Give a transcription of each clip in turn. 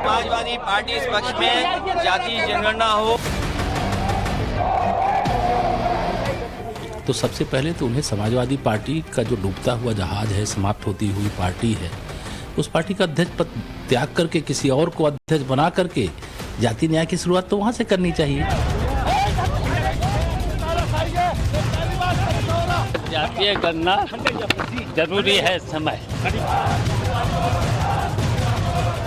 Samajwadi party इस पक्ष में जाति जनगणना हो। तो सबसे पहले तो उन्हें समाजवादी पार्टी का जो डूबता हुआ जहाज है, समाप्त होती हुई पार्टी है, उस पार्टी का अध्यक्ष पद त्याग करके किसी और को अध्यक्ष बना करके जाति न्याय की शुरुआत तो वहां से करनी चाहिए। जातीय गणना जरूरी है समय।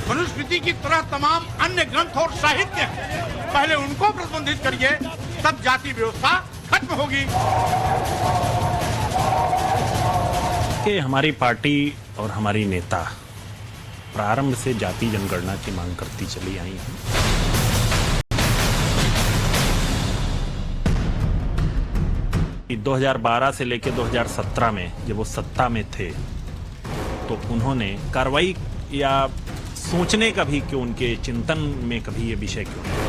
मनुस्मृति की तरह तमाम अन्य ग्रंथ और साहित्य हैं, पहले उनको प्रतिबंधित करिए, तब जाति व्यवस्था खत्म होगी। कि हमारी पार्टी और हमारी नेता प्रारंभ से जाति जनगणना की मांग करती चली आई हैं। 2012 से लेकर 2017 में जब वो सत्ता में थे तो उन्होंने कार्रवाई या सोचने का भी क्यों, उनके चिंतन में कभी ये विषय क्यों नहीं?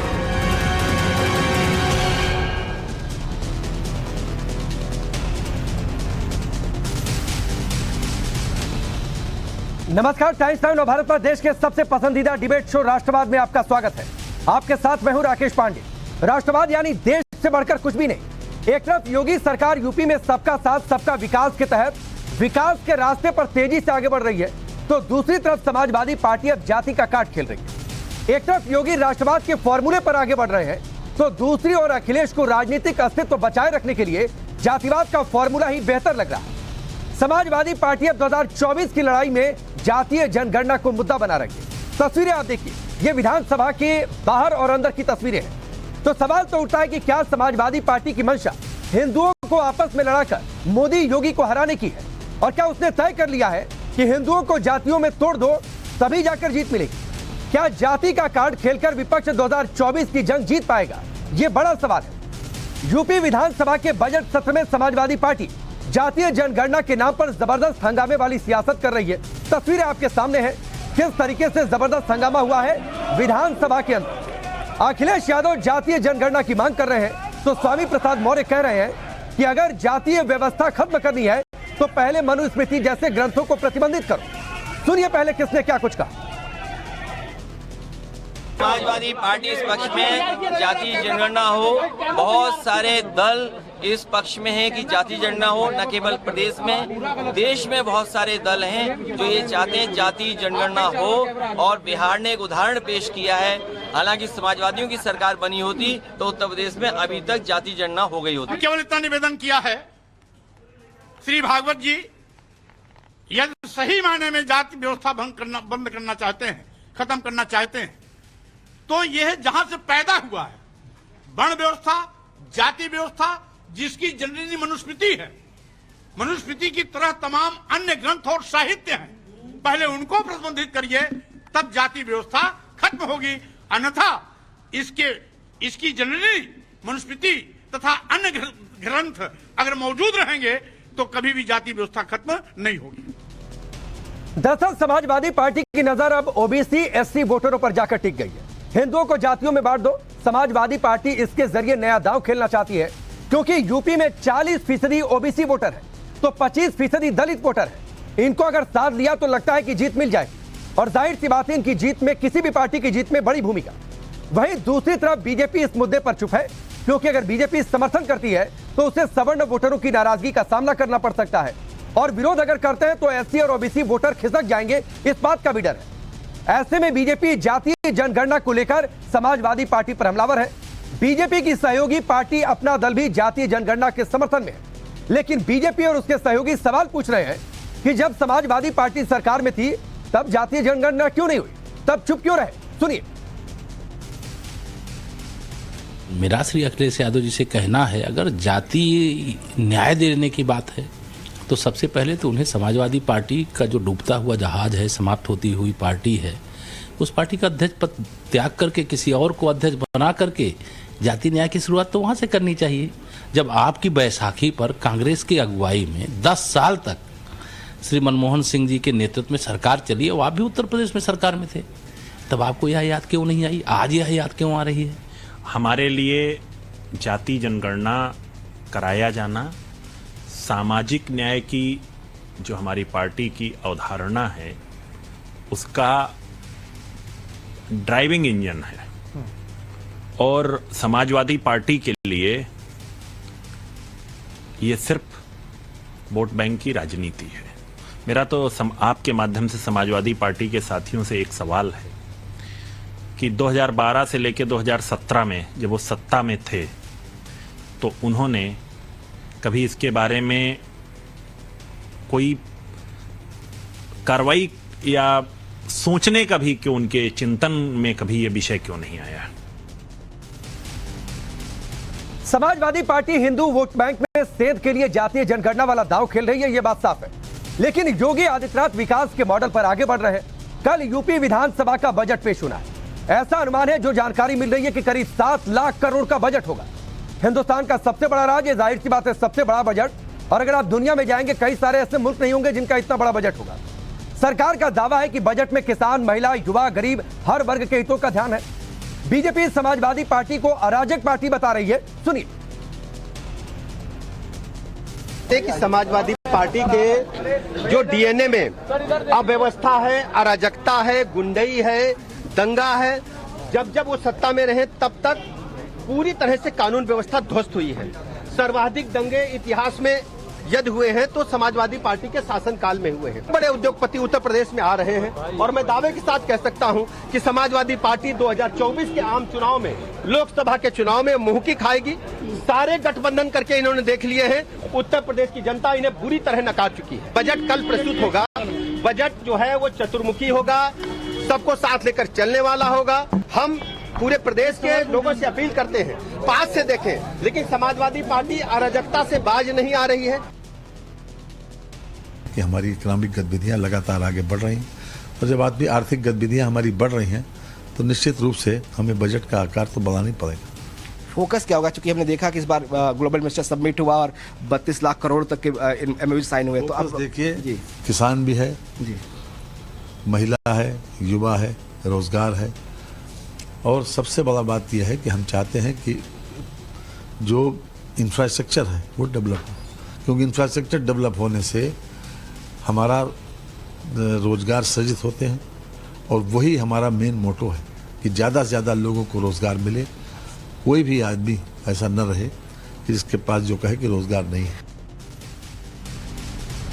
नमस्कार, टाइम्स नाउ नवभारत पर देश के सबसे पसंदीदा डिबेट शो राष्ट्रवाद में आपका स्वागत है। आपके साथ मैं हूं राकेश पांडे। राष्ट्रवाद यानी देश से बढ़कर कुछ भी नहीं। एक तरफ योगी सरकार यूपी में सबका साथ सबका विकास के तहत विकास के रास्ते पर तेजी से आगे बढ़ रही है, तो दूसरी तरफ समाजवादी पार्टी अब जाति का कार्ड खेल रही है। एक तरफ योगी राष्ट्रवाद के फॉर्मूले पर आगे बढ़ रहे हैं, तो दूसरी ओर अखिलेश को राजनीतिक अस्तित्व बचाए रखने के लिए जातिवाद का फॉर्मूला ही बेहतर लग रहा है। समाजवादी पार्टी अब 2024 की लड़ाई में जातीय जनगणना को मुद्दा बना रही है। तस्वीरें आप देखिए, ये विधानसभा के बाहर और अंदर की तस्वीरें हैं। तो सवाल तो उठता है कि क्या समाजवादी पार्टी की मंशा हिंदुओं को आपस में लड़ाकर मोदी योगी को हराने की है, और क्या उसने तय कर लिया है कि हिंदुओं को जातियों में तोड़ दो तभी जाकर जीत मिलेगी? क्या जाति का कार्ड खेलकर विपक्ष 2024 की जंग जीत पाएगा? ये बड़ा सवाल है। यूपी विधानसभा के बजट सत्र में समाजवादी पार्टी जातीय जनगणना के नाम पर जबरदस्त हंगामे वाली सियासत कर रही है। तस्वीरें आपके सामने हैं, किस तरीके से जबरदस्त हंगामा हुआ है विधानसभा के अंदर। अखिलेश यादव जातीय जनगणना की मांग कर रहे हैं, तो स्वामी प्रसाद मौर्य कह रहे हैं कि अगर जातीय व्यवस्था खत्म करनी है तो पहले मनुस्मृति जैसे ग्रंथों को प्रतिबंधित करो। सुनिए पहले किसने क्या कुछ कहा। समाजवादी पार्टी इस पक्ष में जाति जनगणना हो। बहुत सारे दल इस पक्ष में है कि जाति जनगणना हो। न केवल प्रदेश में, देश में बहुत सारे दल हैं जो ये चाहते हैं जाति जनगणना हो। और बिहार ने एक उदाहरण पेश किया है। हालांकि समाजवादियों की सरकार बनी होती तो उत्तर प्रदेश में अभी तक जाति जनगणना हो गई होती। केवल इतना निवेदन किया है, श्री भागवत जी यदि सही मायने में जाति व्यवस्था बंद करना चाहते हैं, खत्म करना चाहते हैं, तो यह जहां से पैदा हुआ है वर्ण व्यवस्था, जाति व्यवस्था, जिसकी जननी मनुस्मृति है, मनुस्मृति की तरह तमाम अन्य ग्रंथ और साहित्य हैं, पहले उनको प्रतिबंधित करिए, तब जाति व्यवस्था खत्म होगी। अन्यथा इसकी जननी मनुस्मृति तथा अन्य ग्रंथ अगर मौजूद रहेंगे तो कभी भी जाति व्यवस्था खत्म नहीं होगी। दरअसल समाजवादी पार्टी की नजर अब ओबीसी एससी वोटरों पर जाकर टिक गई है। हिंदुओं को जातियों में बांट दो। समाजवादी पार्टी इसके जरिए नया दांव खेलना चाहती है, क्योंकि यूपी में 40% ओबीसी वोटर है तो 25% दलित वोटर है। इनको अगर साथ लिया तो लगता है कि जीत मिल जाएगी, और जाहिर सी बात है इनकी जीत में, किसी भी पार्टी की जीत में बड़ी भूमिका। वहीं दूसरी तरफ बीजेपी इस मुद्दे पर चुप है, क्योंकि अगर बीजेपी समर्थन करती है तो उसे सवर्ण वोटरों की नाराजगी का सामना करना पड़ सकता है, और विरोध अगर करते हैं तो एससी और ओबीसी वोटर खिसक जाएंगे, इस बात का भी डर है। ऐसे में बीजेपी जातीय जनगणना को लेकर समाजवादी पार्टी पर हमलावर है। बीजेपी की सहयोगी पार्टी अपना दल भी जातीय जनगणना के समर्थन में है, लेकिन बीजेपी और उसके सहयोगी सवाल पूछ रहे हैं कि जब समाजवादी पार्टी सरकार में थी तब जातीय जनगणना क्यों नहीं हुई, तब चुप क्यों रहे? सुनिए। मेरा श्री अखिलेश यादव जी से कहना है, अगर जाति न्याय देने की बात है तो सबसे पहले तो उन्हें समाजवादी पार्टी का जो डूबता हुआ जहाज है, समाप्त होती हुई पार्टी है, उस पार्टी का अध्यक्ष पद त्याग करके किसी और को अध्यक्ष बना करके जाति न्याय की शुरुआत तो वहाँ से करनी चाहिए। जब आपकी बैसाखी पर कांग्रेस की अगुवाई में 10 साल तक श्री मनमोहन सिंह जी के नेतृत्व में सरकार चली है, वो आप भी उत्तर प्रदेश में सरकार में थे, तब आपको यह याद क्यों नहीं आई? आज यह याद क्यों आ रही है? हमारे लिए जाति जनगणना कराया जाना सामाजिक न्याय की जो हमारी पार्टी की अवधारणा है उसका ड्राइविंग इंजन है और समाजवादी पार्टी के लिए ये सिर्फ वोट बैंक की राजनीति है। मेरा तो आपके माध्यम से समाजवादी पार्टी के साथियों से एक सवाल है कि 2012 से लेकर 2017 में जब वो सत्ता में थे तो उन्होंने कभी इसके बारे में कोई कार्रवाई या सोचने का भी क्यों, उनके चिंतन में कभी ये विषय क्यों नहीं आया? Samajwadi party Hindu vote bank में सेध के लिए जातीय जनगणना वाला दांव खेल रही है, यह बात साफ है। लेकिन योगी आदित्यनाथ विकास के मॉडल पर आगे बढ़ रहे हैं। कल यूपी विधानसभा का बजट पेश होना है। ऐसा अनुमान है, जो जानकारी मिल रही है कि करीब 7 लाख करोड़ का बजट होगा। हिंदुस्तान का सबसे बड़ा राज्य, जाहिर सी बात है सबसे बड़ा बजट। और अगर आप दुनिया में जाएंगे, कई सारे ऐसे मुल्क नहीं होंगे जिनका इतना बड़ा बजट होगा। सरकार का दावा है कि बजट में किसान, महिला, युवा, गरीब हर वर्ग के हितों का ध्यान है। बीजेपी समाजवादी पार्टी को अराजक पार्टी बता रही है, सुनिए। कि समाजवादी पार्टी के जो डीएनए में अव्यवस्था है, अराजकता है, गुंडई है, दंगा है, जब वो सत्ता में रहे तब तक पूरी तरह से कानून व्यवस्था ध्वस्त हुई है। सर्वाधिक दंगे इतिहास में यदि हुए हैं तो समाजवादी पार्टी के शासनकाल में हुए हैं। बड़े उद्योगपति उत्तर प्रदेश में आ रहे हैं और मैं दावे के साथ कह सकता हूं कि समाजवादी पार्टी 2024 के आम चुनाव में, लोकसभा के चुनाव में मुंह की खाएगी। सारे गठबंधन करके इन्होंने देख लिए हैं। उत्तर प्रदेश की जनता इन्हें बुरी तरह नकार चुकी है। बजट कल प्रस्तुत होगा। बजट जो है वो चतुर्मुखी होगा, सबको साथ लेकर चलने वाला होगा। हम पूरे प्रदेश के लोगों से अपील करते हैं, पास से देखें, लेकिन समाजवादी पार्टी अराजकता से बाज नहीं आ रही है। कि हमारी इकोनॉमिक गतिविधियां लगातार आगे बढ़ रही हैं और जब आदमी आर्थिक गतिविधियां हमारी बढ़ रही हैं तो निश्चित रूप से हमें बजट का आकार तो बढ़ाना ही पड़ेगा। फोकस क्या होगा, क्योंकि हमने देखा कि इस बार ग्लोबल इन्वेस्टर समिट हुआ और 32 लाख करोड़ तक के एमओयू साइन हुए। तो अब देखिए, किसान भी है जी, महिला है, युवा है, रोजगार है और सबसे बड़ा बात यह है कि हम चाहते हैं कि जो इंफ्रास्ट्रक्चर है वो डेवलप हो, क्योंकि इंफ्रास्ट्रक्चर डेवलप होने से हमारा रोजगार सृजित होते हैं और वही हमारा मेन मोटो है कि ज़्यादा से ज़्यादा लोगों को रोजगार मिले। कोई भी आदमी ऐसा न रहे कि जिसके पास जो कहे कि रोजगार नहीं है।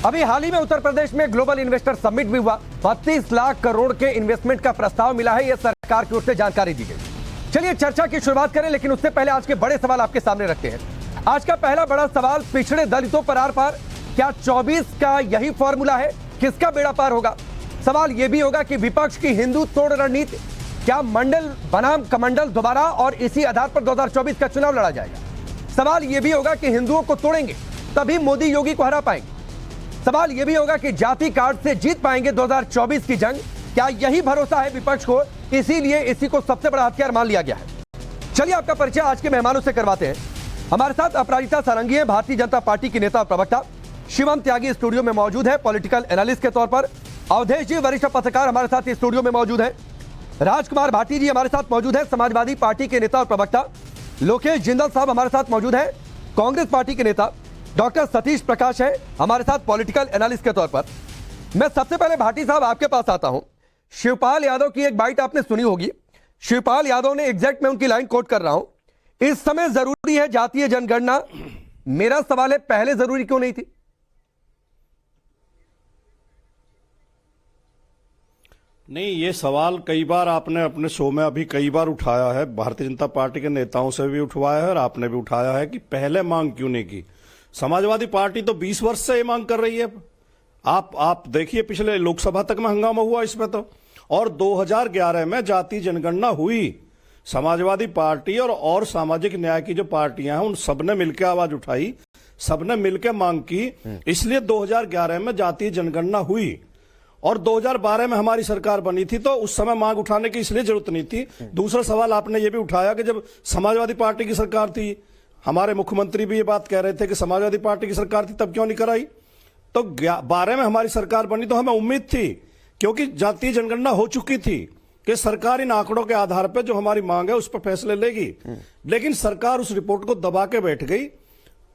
अभी हाल ही में उत्तर प्रदेश में ग्लोबल इन्वेस्टर समिट भी हुआ। 32 लाख करोड़ के इन्वेस्टमेंट का प्रस्ताव मिला है, यह सरकार की ओर से जानकारी दी गई। चलिए चर्चा की शुरुआत करें, लेकिन उससे पहले आज के बड़े सवाल आपके सामने रखते हैं। आज का पहला बड़ा सवाल, पिछड़े दलितों पर आर पार, क्या 24 का यही फॉर्मूला है? किसका बेड़ा पार होगा? सवाल यह भी होगा कि विपक्ष की हिंदू तोड़ रणनीति, क्या मंडल बनाम कमंडल दोबारा और इसी आधार पर 2024 का चुनाव लड़ा जाएगा? सवाल यह भी होगा कि हिंदुओं को तोड़ेंगे तभी मोदी योगी को हरा पाएंगे। सवाल यह भी होगा कि जाति कार्ड से जीत पाएंगे 2024 की जंग। क्या यही भरोसा है विपक्ष को, इसीलिए इसी को सबसे बड़ा हथियार मान लिया गया है? चलिए आपका परिचय आज के मेहमानों से करवाते हैं। हमारे साथ अपराजिता सारंगी है, भारतीय जनता पार्टी की नेता और प्रवक्ता। शिवम त्यागी स्टूडियो में मौजूद है, पॉलिटिकल एनालिस्ट के तौर पर। अवधेश जी वरिष्ठ पत्रकार हमारे साथ स्टूडियो में मौजूद है। राजकुमार भाटी जी हमारे साथ मौजूद है, समाजवादी पार्टी के नेता और प्रवक्ता। लोकेश जिंदल साहब हमारे साथ मौजूद है, कांग्रेस पार्टी के नेता। डॉक्टर सतीश प्रकाश है हमारे साथ पॉलिटिकल एनालिस्ट के तौर पर। मैं सबसे पहले भाटी साहब आपके पास आता हूं। शिवपाल यादव की एक बाइट आपने सुनी होगी। शिवपाल यादव ने एग्जैक्ट, मैं उनकी लाइन कोट कर रहा हूं, इस समय जरूरी है जातीय जनगणना। मेरा सवाल है, पहले जरूरी क्यों नहीं थी? नहीं, ये सवाल कई बार आपने अपने शो में अभी कई बार उठाया है, भारतीय जनता पार्टी के नेताओं से भी उठवाया है और आपने भी उठाया है कि पहले मांग क्यों नहीं की। समाजवादी पार्टी तो 20 वर्ष से ये मांग कर रही है। आप देखिए, पिछले लोकसभा तक में हंगामा हुआ इसमें तो, और 2011 में जातीय जनगणना हुई। समाजवादी पार्टी और सामाजिक न्याय की जो पार्टियां हैं उन सबने मिलकर आवाज उठाई, सबने मिलकर मांग की, इसलिए 2011 में जातीय जनगणना हुई। और 2012 में हमारी सरकार बनी थी तो उस समय मांग उठाने की इसलिए जरूरत नहीं थी। दूसरा सवाल आपने ये भी उठाया कि जब समाजवादी पार्टी की सरकार थी, हमारे मुख्यमंत्री भी ये बात कह रहे थे कि समाजवादी पार्टी की सरकार थी तब क्यों नहीं कराई। तो 12 में हमारी सरकार बनी तो हमें उम्मीद थी, क्योंकि जातीय जनगणना हो चुकी थी, कि सरकार इन आंकड़ों के आधार पर जो हमारी मांग है उस पर फैसले लेगी। लेकिन सरकार उस रिपोर्ट को दबा के बैठ गई।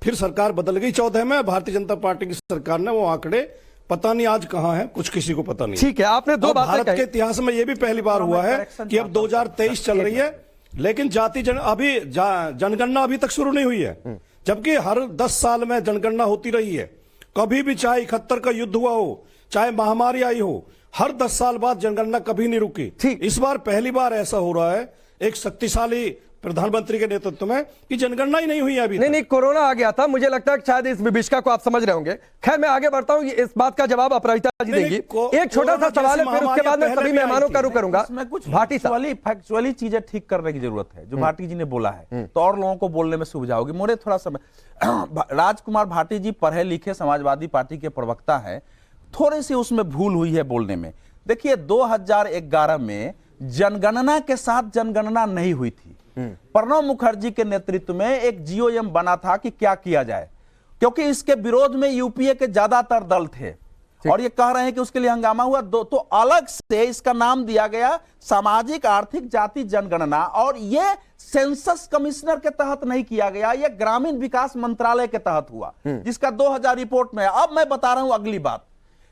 फिर सरकार बदल गई 14 में, भारतीय जनता पार्टी की सरकार ने वो आंकड़े पता नहीं आज कहां है, कुछ किसी को पता नहीं। ठीक है, आपने दो और बातें भारत कही। के इतिहास में यह भी पहली बार हुआ है कि अब 2023 चल रही है, लेकिन जनगणना अभी तक शुरू नहीं हुई है, जबकि हर 10 साल में जनगणना होती रही है। कभी भी चाहे 71 का युद्ध हुआ हो, चाहे महामारी आई हो, हर 10 साल बाद जनगणना कभी नहीं रुकी। इस बार पहली बार ऐसा हो रहा है एक शक्तिशाली प्रधानमंत्री के नेतृत्व में कि जनगणना ही नहीं हुई है अभी। नहीं, कोरोना आ गया था, मुझे लगता है कि शायद इस विभीषिका को आप समझ रहे होंगे। खैर, मैं आगे बढ़ता हूं, इस बात का जवाब अपराजिता जी देंगी। एक छोटा सा सवाल है, फिर उसके बाद मैं सभी मेहमानों का रुख करूंगा। कुछ भाटी साहब, फैक्चुअली चीजें ठीक करने की जरूरत है, जो भाटी जी ने बोला है, तो और लोगों को बोलने में सुविधा होगी। मोरे थोड़ा समय राजकुमार भाटी जी पढ़े लिखे समाजवादी पार्टी के प्रवक्ता है, थोड़ी सी उसमें भूल हुई है बोलने में। देखिए, 2011 में जनगणना के साथ जनगणना नहीं हुई थी। प्रणब मुखर्जी के नेतृत्व में एक जीओएम बना था कि क्या किया जाए, क्योंकि इसके विरोध में यूपीए के ज्यादातर दल थे और ये कह रहे हैं कि उसके लिए हंगामा हुआ। तो अलग से इसका नाम दिया गया सामाजिक आर्थिक जाति जनगणना, और ये सेंसस कमिश्नर के तहत नहीं किया गया, ये ग्रामीण विकास मंत्रालय के तहत हुआ, जिसका 2000 रिपोर्ट में। अब मैं बता रहा हूं अगली बात।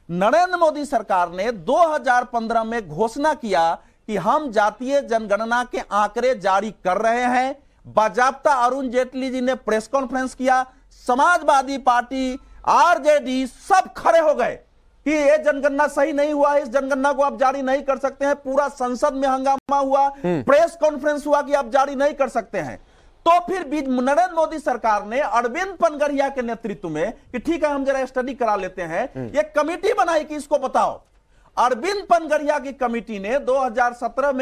नरेंद्र मोदी सरकार ने 2015 में घोषणा किया कि हम जातीय जनगणना के आंकड़े जारी कर रहे हैं। बाजाप्ता अरुण जेटली जी ने प्रेस कॉन्फ्रेंस किया, समाजवादी पार्टी, आरजेडी सब खड़े हो गए कि ये जनगणना सही नहीं हुआ है, इस जनगणना को आप जारी नहीं कर सकते हैं। पूरा संसद में हंगामा हुआ, प्रेस कॉन्फ्रेंस हुआ कि आप जारी नहीं कर सकते हैं। तो फिर नरेंद्र मोदी सरकार ने अरविंद पनगरिया के नेतृत्व में कि ठीक है, हम जरा स्टडी करा लेते हैं, एक कमेटी बनाई कि इसको बताओ। अरविंद पनगरिया की कमेटी ने 2017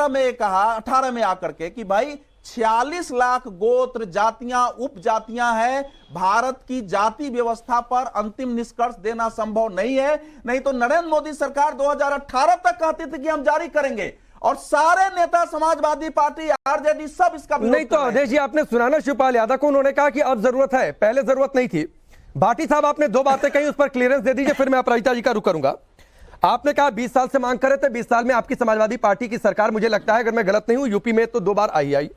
में कहा, 18 में आकर के कि भाई 46 लाख गोत्र जातियां उपजातियां हैं, भारत की जाति व्यवस्था पर अंतिम निष्कर्ष देना संभव नहीं है। नहीं तो नरेंद्र मोदी सरकार 2018 तक कहती थी कि हम जारी करेंगे, और सारे नेता समाजवादी पार्टी, आरजेडी सब इसका विरोध नहीं। तो अवधेश जी, आपने सुना ना शिवपाल यादव को, उन्होंने कहा कि अब जरूरत है, पहले जरूरत नहीं थी। भाटी साहब, आपने दो बातें कही, उस पर क्लियरेंस दे दीजिए, फिर मैं अपराजिता जी का रुख करूंगा। आपने कहा 20 साल से मांग कर रहे थे, 20 साल में आपकी समाजवादी पार्टी की सरकार, मुझे लगता है अगर मैं गलत नहीं हूं, यूपी में तो 2 बार आई,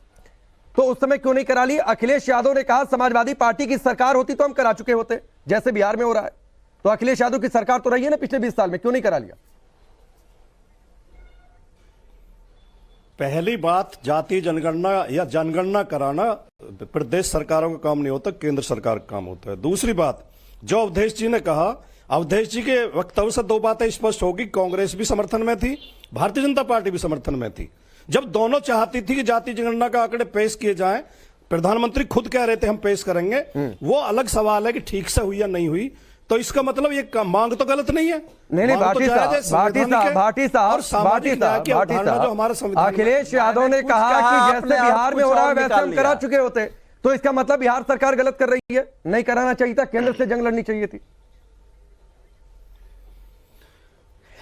तो उस समय क्यों नहीं करा ली? अखिलेश यादव ने कहा समाजवादी पार्टी की सरकार होती तो हम करा चुके होते, जैसे बिहार में हो रहा है। तो अखिलेश यादव की सरकार तो रही है ना पिछले 20 साल में, क्यों नहीं करा लिया? पहली बात, जातीय जनगणना या जनगणना कराना प्रदेश सरकारों का काम नहीं होता, केंद्र सरकार का काम होता है। दूसरी बात, जो अवधेश जी ने कहा, अवधेश जी के वक्तव्य से 2 बातें स्पष्ट होगी। कांग्रेस भी समर्थन में थी, भारतीय जनता पार्टी भी समर्थन में थी। जब दोनों चाहती थी कि जातीय जनगणना का आंकड़े पेश किए जाएं, प्रधानमंत्री खुद कह रहे थे हम पेश करेंगे, वो अलग सवाल है कि ठीक से हुई या नहीं हुई। तो इसका मतलब ये मांग तो गलत नहीं है। नहीं, भाटी साहब, जो हमारा संविधान, अखिलेश यादव ने कहा कि जैसे बिहार में हो रहा है वैसे हम करा चुके होते, तो इसका मतलब बिहार सरकार गलत कर रही है, नहीं कराना चाहिए था, केंद्र से जंग लड़नी चाहिए थी।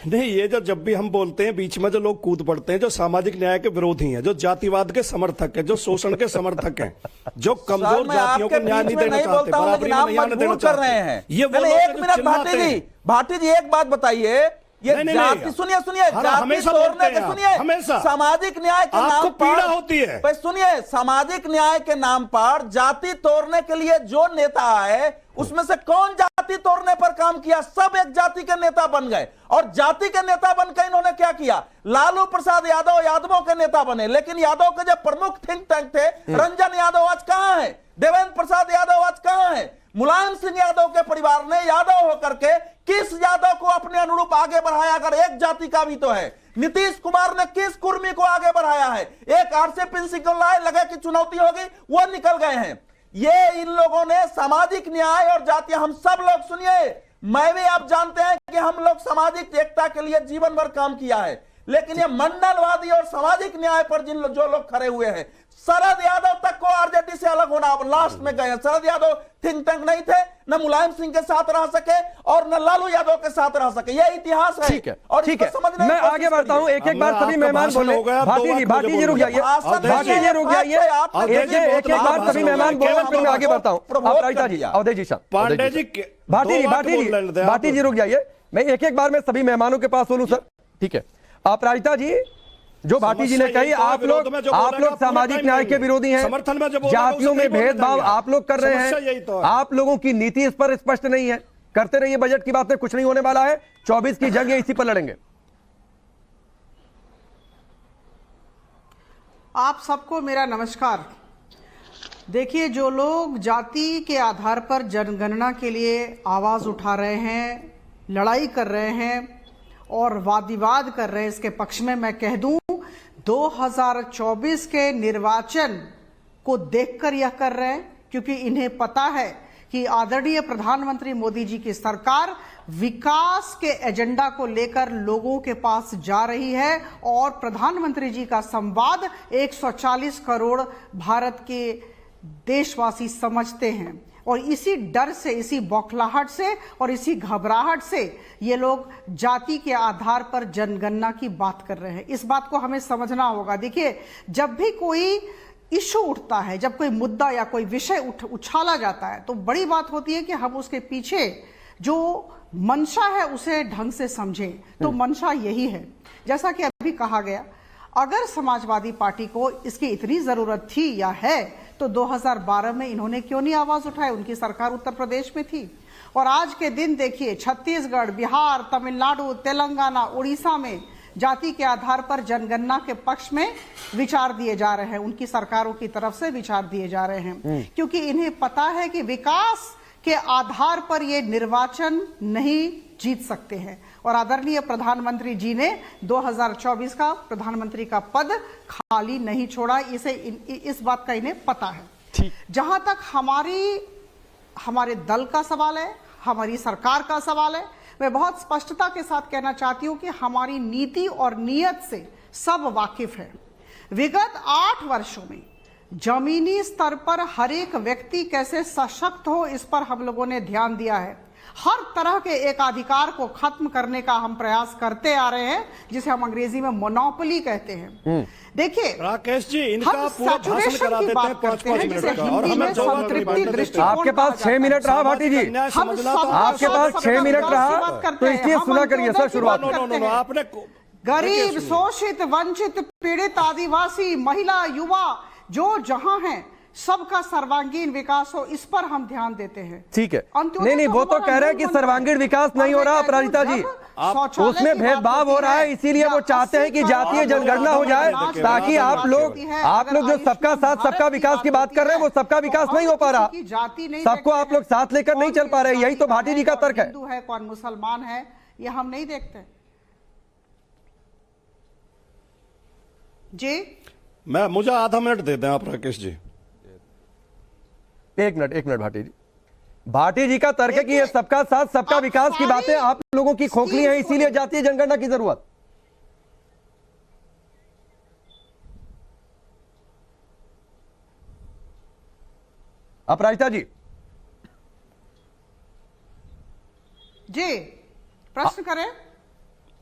नहीं, ये जब भी हम बोलते हैं, बीच में जो लोग कूद पड़ते हैं, जो सामाजिक न्याय के विरोधी हैं, जो जातिवाद के समर्थक हैं, जो शोषण के समर्थक हैं, जो कमजोर जातियों को न्याय नहीं देना चाहते, बराबरी नहीं आने देना चाहते हैं, ये वो लोग एक मिनट भाटी जी एक बात बताइए, ये जाति सुनिए जाति तोड़ने के, सुनिए सामाजिक न्याय के नाम पर पीड़ा होती है। सुनिए, सामाजिक न्याय के नाम पर जाति तोड़ने के लिए जो नेता आए, उसमें से कौन जाति तोड़ने पर काम किया? सब एक जाति के नेता बन गए, और जाति के नेता बनकर इन्होंने क्या किया? लालू प्रसाद यादव यादवों के नेता बने, लेकिन यादव के जो प्रमुख थिंक टैंक थे, रंजन यादव आज कहां है? देवेंद्र प्रसाद यादव आज कहां है? मुलायम सिंह यादव के परिवार ने यादव होकर के किस यादव को अपने अनुरूप आगे बढ़ाया? अगर एक जाति का भी तो है। नीतीश कुमार ने किस कुर्मी को आगे बढ़ाया है? एक आरसीपी सिंह लाए, लगे कि चुनौती होगी, वो निकल गए हैं। ये इन लोगों ने सामाजिक न्याय और जाति, हम सब लोग सुनिए, मैं भी आप जानते हैं कि हम लोग सामाजिक एकता के लिए जीवन भर काम किया है, लेकिन ये मंडलवादी और सामाजिक न्याय पर जो लोग खड़े हुए हैं, शरद यादव तक को आरजेडी से अलग होना, अब लास्ट में गए। शरद यादव थिंक टैंक नहीं थे, न मुलायम सिंह के साथ रह सके और न लालू यादव के साथ रह सके, यह इतिहास है। ठीक है, और ठीक है, मैं आगे बढ़ता हूं, एक एक बार सभी मेहमान बोले। भाटी जी रुक जाइए, भाटी जी रुक जाइए, एक एक बार सभी मेहमान बोले, फिर मैं आगे बढ़ता हूं। अपराजिता जी, अवधेश जी, पांडे जी, भाटी जी रुक जाइए, मैं एक एक बार में सभी मेहमानों के पास बोलूं सर, ठीक है। अपराजिता जी, जो भाटी जी ने कही, आप लोग सामाजिक न्याय के विरोधी हैं, जातियों में भेदभाव आप लोग कर रहे हैं, आप लोगों की नीति इस पर स्पष्ट नहीं है, करते रहिए बजट की बातें, कुछ नहीं होने वाला है। 24 की जंग है, इसी पर लड़ेंगे। आप सबको मेरा नमस्कार। देखिए, जो लोग जाति के आधार पर जनगणना के लिए आवाज उठा रहे हैं, लड़ाई कर रहे हैं और वाद विवाद कर रहे हैं इसके पक्ष में, मैं कह दूं 2024 के निर्वाचन को देखकर यह कर रहे हैं, क्योंकि इन्हें पता है कि आदरणीय प्रधानमंत्री मोदी जी की सरकार विकास के एजेंडा को लेकर लोगों के पास जा रही है और प्रधानमंत्री जी का संवाद 140 करोड़ भारत के देशवासी समझते हैं। और इसी डर से, इसी बौखलाहट से और इसी घबराहट से ये लोग जाति के आधार पर जनगणना की बात कर रहे हैं। इस बात को हमें समझना होगा। देखिए, जब भी कोई इशू उठता है, जब कोई मुद्दा या कोई विषय उछाला जाता है, तो बड़ी बात होती है कि हम उसके पीछे जो मंशा है उसे ढंग से समझें। तो मंशा यही है, जैसा कि अभी कहा गया, अगर समाजवादी पार्टी को इसकी इतनी जरूरत थी या है तो 2012 में इन्होंने क्यों नहीं आवाज उठाई? उनकी सरकार उत्तर प्रदेश में थी। और आज के दिन देखिए, छत्तीसगढ़, बिहार, तमिलनाडु, तेलंगाना, उड़ीसा में जाति के आधार पर जनगणना के पक्ष में विचार दिए जा रहे हैं, उनकी सरकारों की तरफ से विचार दिए जा रहे हैं, क्योंकि इन्हें पता है कि विकास के आधार पर ये निर्वाचन नहीं जीत सकते हैं। और आदरणीय प्रधानमंत्री जी ने 2024 का प्रधानमंत्री का पद खाली नहीं छोड़ा, इस बात का इन्हें पता है। जहां तक हमारे दल का सवाल है, हमारी सरकार का सवाल है, मैं बहुत स्पष्टता के साथ कहना चाहती हूं कि हमारी नीति और नीयत से सब वाकिफ है। विगत 8 वर्षों में जमीनी स्तर पर हर एक व्यक्ति कैसे सशक्त हो, इस पर हम लोगों ने ध्यान दिया है। हर तरह के एकाधिकार को खत्म करने का हम प्रयास करते आ रहे हैं, जिसे हम अंग्रेजी में मोनोपोली कहते हैं। देखिए राकेश जी, इनका पूरा भाषण करा देते हैं 5-5 मिनट का, और हमें संतृप्ति दृष्टिकोण। आपके पास 6 मिनट रहा भाटी जी, आपके पास 6 मिनट रहा, तो इसलिए सुना करिए सर शुरुआत। आपने गरीब, शोषित, वंचित, पीड़ित, आदिवासी, महिला, युवा, जो जहां हैं, सबका सर्वांगीण विकास हो, इस पर हम ध्यान देते हैं। ठीक है, नहीं, वो तो कह रहे हैं कि सर्वांगीण विकास नहीं हो रहा अपराजिता जी, उसमें भेदभाव हो रहा है, इसीलिए वो चाहते हैं कि जातीय जनगणना हो जाए, ताकि आप लोग जो सबका साथ सबका विकास की बात कर रहे हैं, वो सबका विकास नहीं हो पा रहा, सबको आप लोग साथ लेकर नहीं चल पा रहे। यही तो भाटी जी का तर्क है। हिंदू है, कौन मुसलमान है, ये हम नहीं देखते जी। मुझे आधा मिनट दे दें आप राकेश जी। एक मिनट भाटी जी। भाटी जी का तर्क है कि ये सबका साथ सबका विकास की बातें आप लोगों की खोखली है, इसीलिए जातीय जनगणना की जरूरत। अपराजिता जी प्रश्न करें।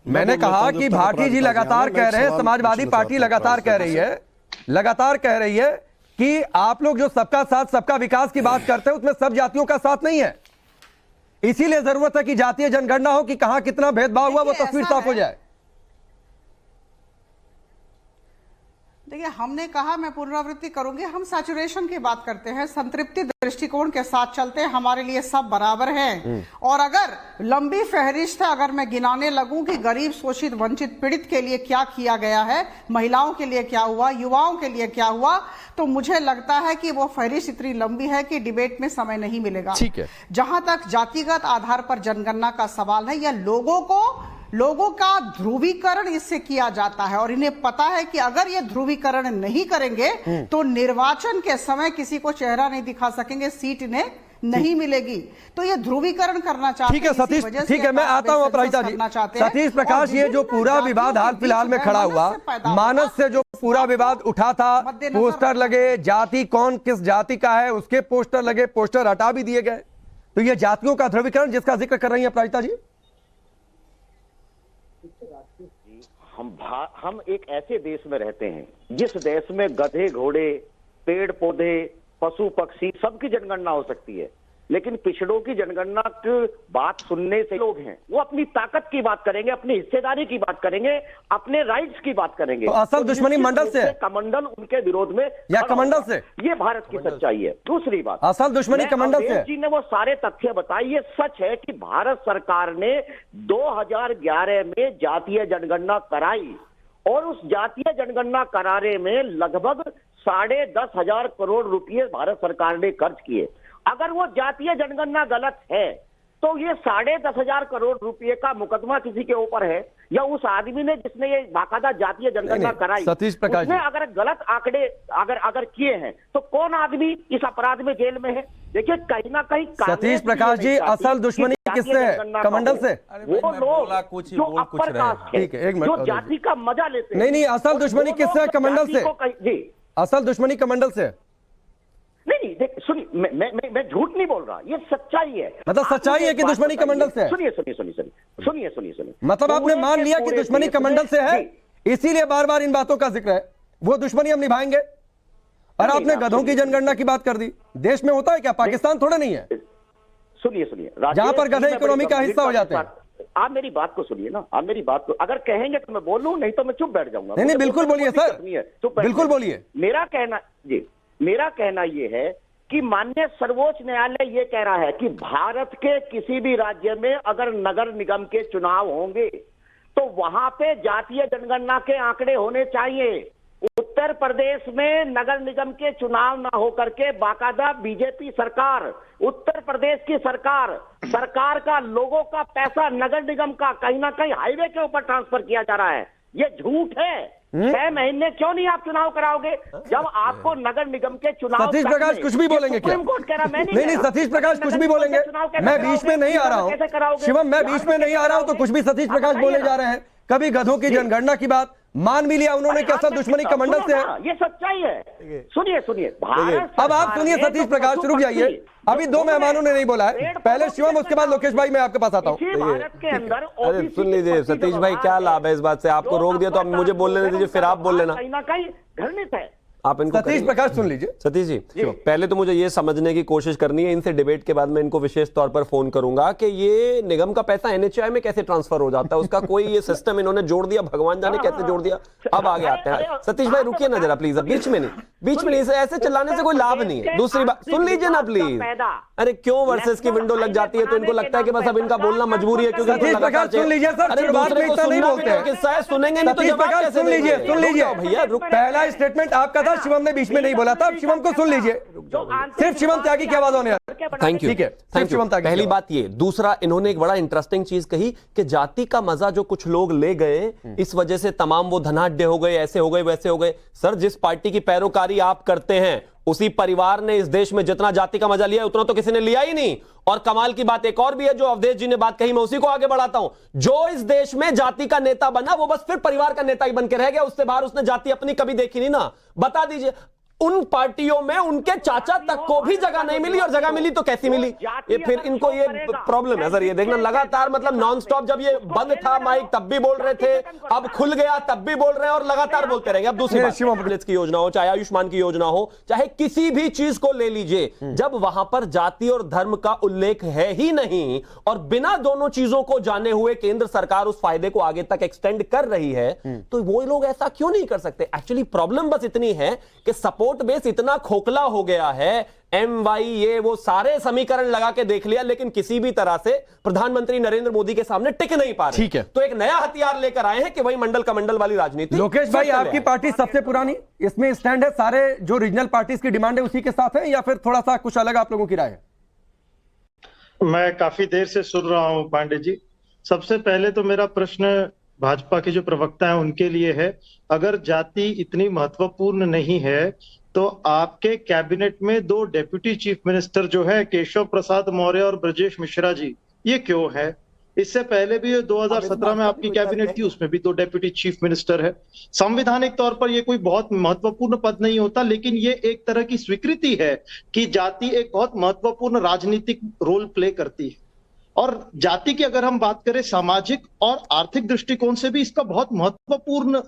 मैंने कहा कि भाटी जी लगातार कह रहे हैं, समाजवादी पार्टी लगातार कह रही है कि आप लोग जो सबका साथ सबका विकास की बात करते हैं, उसमें सब जातियों का साथ नहीं है, इसीलिए जरूरत है कि जातीय जनगणना हो कि कहां कितना भेदभाव हुआ वो तस्वीर साफ हो जाए। देखिए, हमने कहा, मैं पुनरावृत्ति करूंगी, हम सैचुरेशन की बात करते हैं, संतृप्ति दृष्टिकोण के साथ चलते हैं, हमारे लिए सब बराबर हैं। और अगर लंबी फहरिस्त है, अगर मैं गिनाने लगूं कि गरीब, शोषित, वंचित, पीड़ित के लिए क्या किया गया है, महिलाओं के लिए क्या हुआ, युवाओं के लिए क्या हुआ, तो मुझे लगता है कि वो फहरिस्त इतनी लंबी है कि डिबेट में समय नहीं मिलेगा। ठीक है, जहां तक जातिगत आधार पर जनगणना का सवाल है, या लोगों का ध्रुवीकरण इससे किया जाता है, और इन्हें पता है कि अगर ये ध्रुवीकरण नहीं करेंगे तो निर्वाचन के समय किसी को चेहरा नहीं दिखा सकेंगे, सीट इन्हें नहीं मिलेगी। तो ये ध्रुवीकरण करना चाहते हैं। ठीक है सतीश, ठीक है, मैं आता हूं अपराजिता जी। सतीश प्रकाश, ये जो पूरा विवाद हाल फिलहाल में खड़ा हुआ, मानस से जो पूरा विवाद उठा था, पोस्टर लगे, जाति कौन किस जाति का है उसके पोस्टर लगे, पोस्टर हटा भी दिए गए, तो ये जातियों का ध्रुवीकरण जिसका जिक्र कर रही है अपराजिता जी। हम एक ऐसे देश में रहते हैं जिस देश में गधे, घोड़े, पेड़ पौधे, पशु पक्षी सबकी जनगणना हो सकती है। लेकिन पिछड़ों की जनगणना की बात सुनने से लोग हैं, वो अपनी ताकत की बात करेंगे, अपनी हिस्सेदारी की बात करेंगे, अपने राइट्स की बात करेंगे। तो असल दुश्मनी मंडल से है, कमंडल उनके विरोध में या कमंडल से, ये भारत की सच्चाई है। दूसरी बात, असल दुश्मनी कमंडल से है। जी ने वो सारे तथ्य बताए। ये सच है कि भारत सरकार ने 2011 में जातीय जनगणना कराई और उस जातीय जनगणना कराने में लगभग 10,500 करोड़ रुपए भारत सरकार ने खर्च किए। अगर वो जातीय जनगणना गलत है तो ये 10,500 करोड़ रुपए का मुकदमा किसी के ऊपर है, या उस आदमी ने जिसने ये बाकायदा जातीय जनगणना कराई, सतीश प्रकाश उसने अगर गलत आंकड़े अगर किए हैं तो कौन आदमी इस अपराध में जेल में है? देखिए कहीं ना कहीं सतीश प्रकाश जी, असल दुश्मनी किससे है? कमंडल से। वो लोग जो अपर कास्ट है, ठीक है, एक मिनट, जो जाति का मजा लेते हैं। नहीं, असल दुश्मनी किससे है? कमंडल से। जी, असल दुश्मनी कमंडल से। नहीं, देख सुनिए, मैं झूठ नहीं बोल रहा, ये सच्चाई है। मतलब सच्चाई है कि दुश्मनी कमंडल से है? सुनिए। मतलब आपने मान लिया कि दुश्मनी कमंडल से है, इसीलिए बार बार इन बातों का जिक्र है। वो दुश्मनी हम निभाएंगे। और आपने गधों की जनगणना की बात कर दी। देश में होता है क्या? पाकिस्तान थोड़े नहीं है। सुनिए, जहां पर गधे इकोनॉमी का हिस्सा हो जाते हैं। आप मेरी बात को सुनिए ना, आप मेरी बात को अगर कहेंगे तो मैं बोलूं, नहीं तो मैं चुप बैठ जाऊंगा। नहीं, बिल्कुल बोलिए सर, बिल्कुल बोलिए। मेरा कहना यह है कि माननीय सर्वोच्च न्यायालय ये कह रहा है कि भारत के किसी भी राज्य में अगर नगर निगम के चुनाव होंगे तो वहां पे जातीय जनगणना के आंकड़े होने चाहिए। उत्तर प्रदेश में नगर निगम के चुनाव ना होकर के बाकायदा बीजेपी सरकार, उत्तर प्रदेश की सरकार का लोगों का पैसा नगर निगम का कहीं ना कहीं हाईवे के ऊपर ट्रांसफर किया जा रहा है। ये झूठ है। 6 महीने क्यों नहीं आप चुनाव कराओगे जब आपको नगर निगम के चुनाव? सतीश प्रकाश कुछ भी बोलेंगे क्या? नहीं, सतीश प्रकाश कुछ भी बोलेंगे। मैं बीच में नहीं आ रहा हूँ शिवम, मैं बीच में नहीं आ रहा हूँ, तो कुछ भी सतीश प्रकाश बोले जा रहे हैं। कभी गधों की जनगणना की बात मान भी लिया उन्होंने कि असल दुश्मनी कमंडल से है। ये सच्चाई है। सुनिए, अब आप सुनिए सतीश प्रकाश, रुक जाइए। अभी 2 मेहमानों ने नहीं बोला है, पहले शिवम, उसके बाद लोकेश भाई, मैं आपके पास आता हूँ। भारत के अंदर अरे सुन लीजिए सतीश भाई, क्या लाभ है इस बात से? आपको रोक दिया तो अब मुझे बोल लेने दीजिए, फिर आप बोल लेना। कहीं ना कहीं घृणित है। आप इनको सतीश प्रकाश सुन लीजिए। सतीश जी, पहले तो मुझे ये समझने की कोशिश करनी है, इनसे डिबेट के बाद मैं इनको विशेष तौर पर फोन करूंगा कि ये निगम का पैसा एनएचआई में कैसे ट्रांसफर हो जाता है, उसका कोई ये सिस्टम इन्होंने जोड़ दिया, भगवान जाने कैसे जोड़ दिया। अब आगे आते हैं। सतीश भाई रुकिए ना जरा प्लीज, अब बीच में नहीं, ऐसे चिल्लाने से कोई लाभ नहीं है। दूसरी बात सुन लीजिए ना प्लीज। अरे क्यों वर्सेस की विंडो लग जाती है तो इनको लगता है कि बस अब इनका बोलना मजबूरी है, क्योंकि सतीश प्रकाश सुन लीजिए सर, अरे दूसरे को नहीं बोलते हैं, सुनेंगे नहीं तो जवाब कैसे सुन लीजिए भैया। पहला स्टेटमेंट आपका था, शिवम ने बीच में नहीं बोला था। अब शिवम को सुन लीजिए, सिर्फ शिवम त्यागी की आवाज होने। Thank you, thank you. पहली बात ये। दूसरा, इन्होंने एक बड़ा इंटरेस्टिंग चीज कही कि जाति का मजा जो कुछ लोग ले गए, इस वजह से तमाम वो धनाढ्य हो गए, ऐसे हो गए, वैसे हो गए। सर, जिस पार्टी की पैरोकारी आप करते हैं उसी परिवार ने इस देश में जितना जाति का मजा लिया उतना तो किसी ने लिया ही नहीं। और कमाल की बात एक और भी है, जो अवधेश जी ने बात कही, मैं उसी को आगे बढ़ाता हूं। जो इस देश में जाति का नेता बना वो बस फिर परिवार का नेता ही बन के रह गया, उससे बाहर उसने जाति अपनी कभी देखी नहीं ना। बता दीजिए, उन पार्टियों में उनके चाचा तक को भी जगह नहीं मिली, और जगह मिली तो कैसी मिली? ये फिर इनको ये प्रॉब्लम है सर। ये देखना लगातार, मतलब नॉनस्टॉप, जब ये बंद था माइक तब भी बोल रहे थे, अब खुल गया तब भी बोल रहे हैं, और लगातार बोलते रहेंगे। अब दूसरी बात, की योजना हो, चाहे आयुष्मान की योजना हो, चाहे किसी भी चीज को ले लीजिए, जब वहां पर जाति और धर्म का उल्लेख है ही नहीं, और बिना दोनों चीजों को जाने हुए केंद्र सरकार उस फायदे को आगे तक एक्सटेंड कर रही है, तो वो लोग ऐसा क्यों नहीं कर सकते? एक्चुअली प्रॉब्लम बस इतनी है कि सपोर्ट बेस इतना खोखला हो गया है, MY ये वो सारे समीकरण लगा के देख लिया, लेकिन किसी भी तरह से प्रधानमंत्री नरेंद्र मोदी के सामने टिक नहीं पा रहे। ठीक है, तो एक नया हथियार लेकर आए हैं कि वही मंडल कमंडल वाली राजनीति। लोकेश भाई, आपकी पार्टी सबसे पुरानी, इसमें स्टैंड है, सारे जो रीजनल पार्टीज की डिमांड है उसी के साथ है, या फिर थोड़ा सा कुछ अलग आप लोगों की राय है? मैं काफी देर से सुन रहा हूं पांडे जी। सबसे पहले तो मेरा प्रश्न भाजपा के जो प्रवक्ता है उनके लिए है, अगर जाति इतनी महत्वपूर्ण नहीं है तो आपके कैबिनेट में 2 डेप्यूटी चीफ मिनिस्टर जो है, केशव प्रसाद मौर्य और ब्रजेश मिश्रा जी, ये क्यों है? इससे पहले भी 2017 में आपकी कैबिनेट थी, उसमें भी 2 डेप्यूटी चीफ मिनिस्टर है। संवैधानिक तौर पर ये कोई बहुत महत्वपूर्ण पद नहीं होता, लेकिन ये एक तरह की स्वीकृति है कि जाति एक बहुत महत्वपूर्ण राजनीतिक रोल प्ले करती है। और जाति की अगर हम बात करें सामाजिक और आर्थिक दृष्टिकोण से भी इसका बहुत महत्वपूर्ण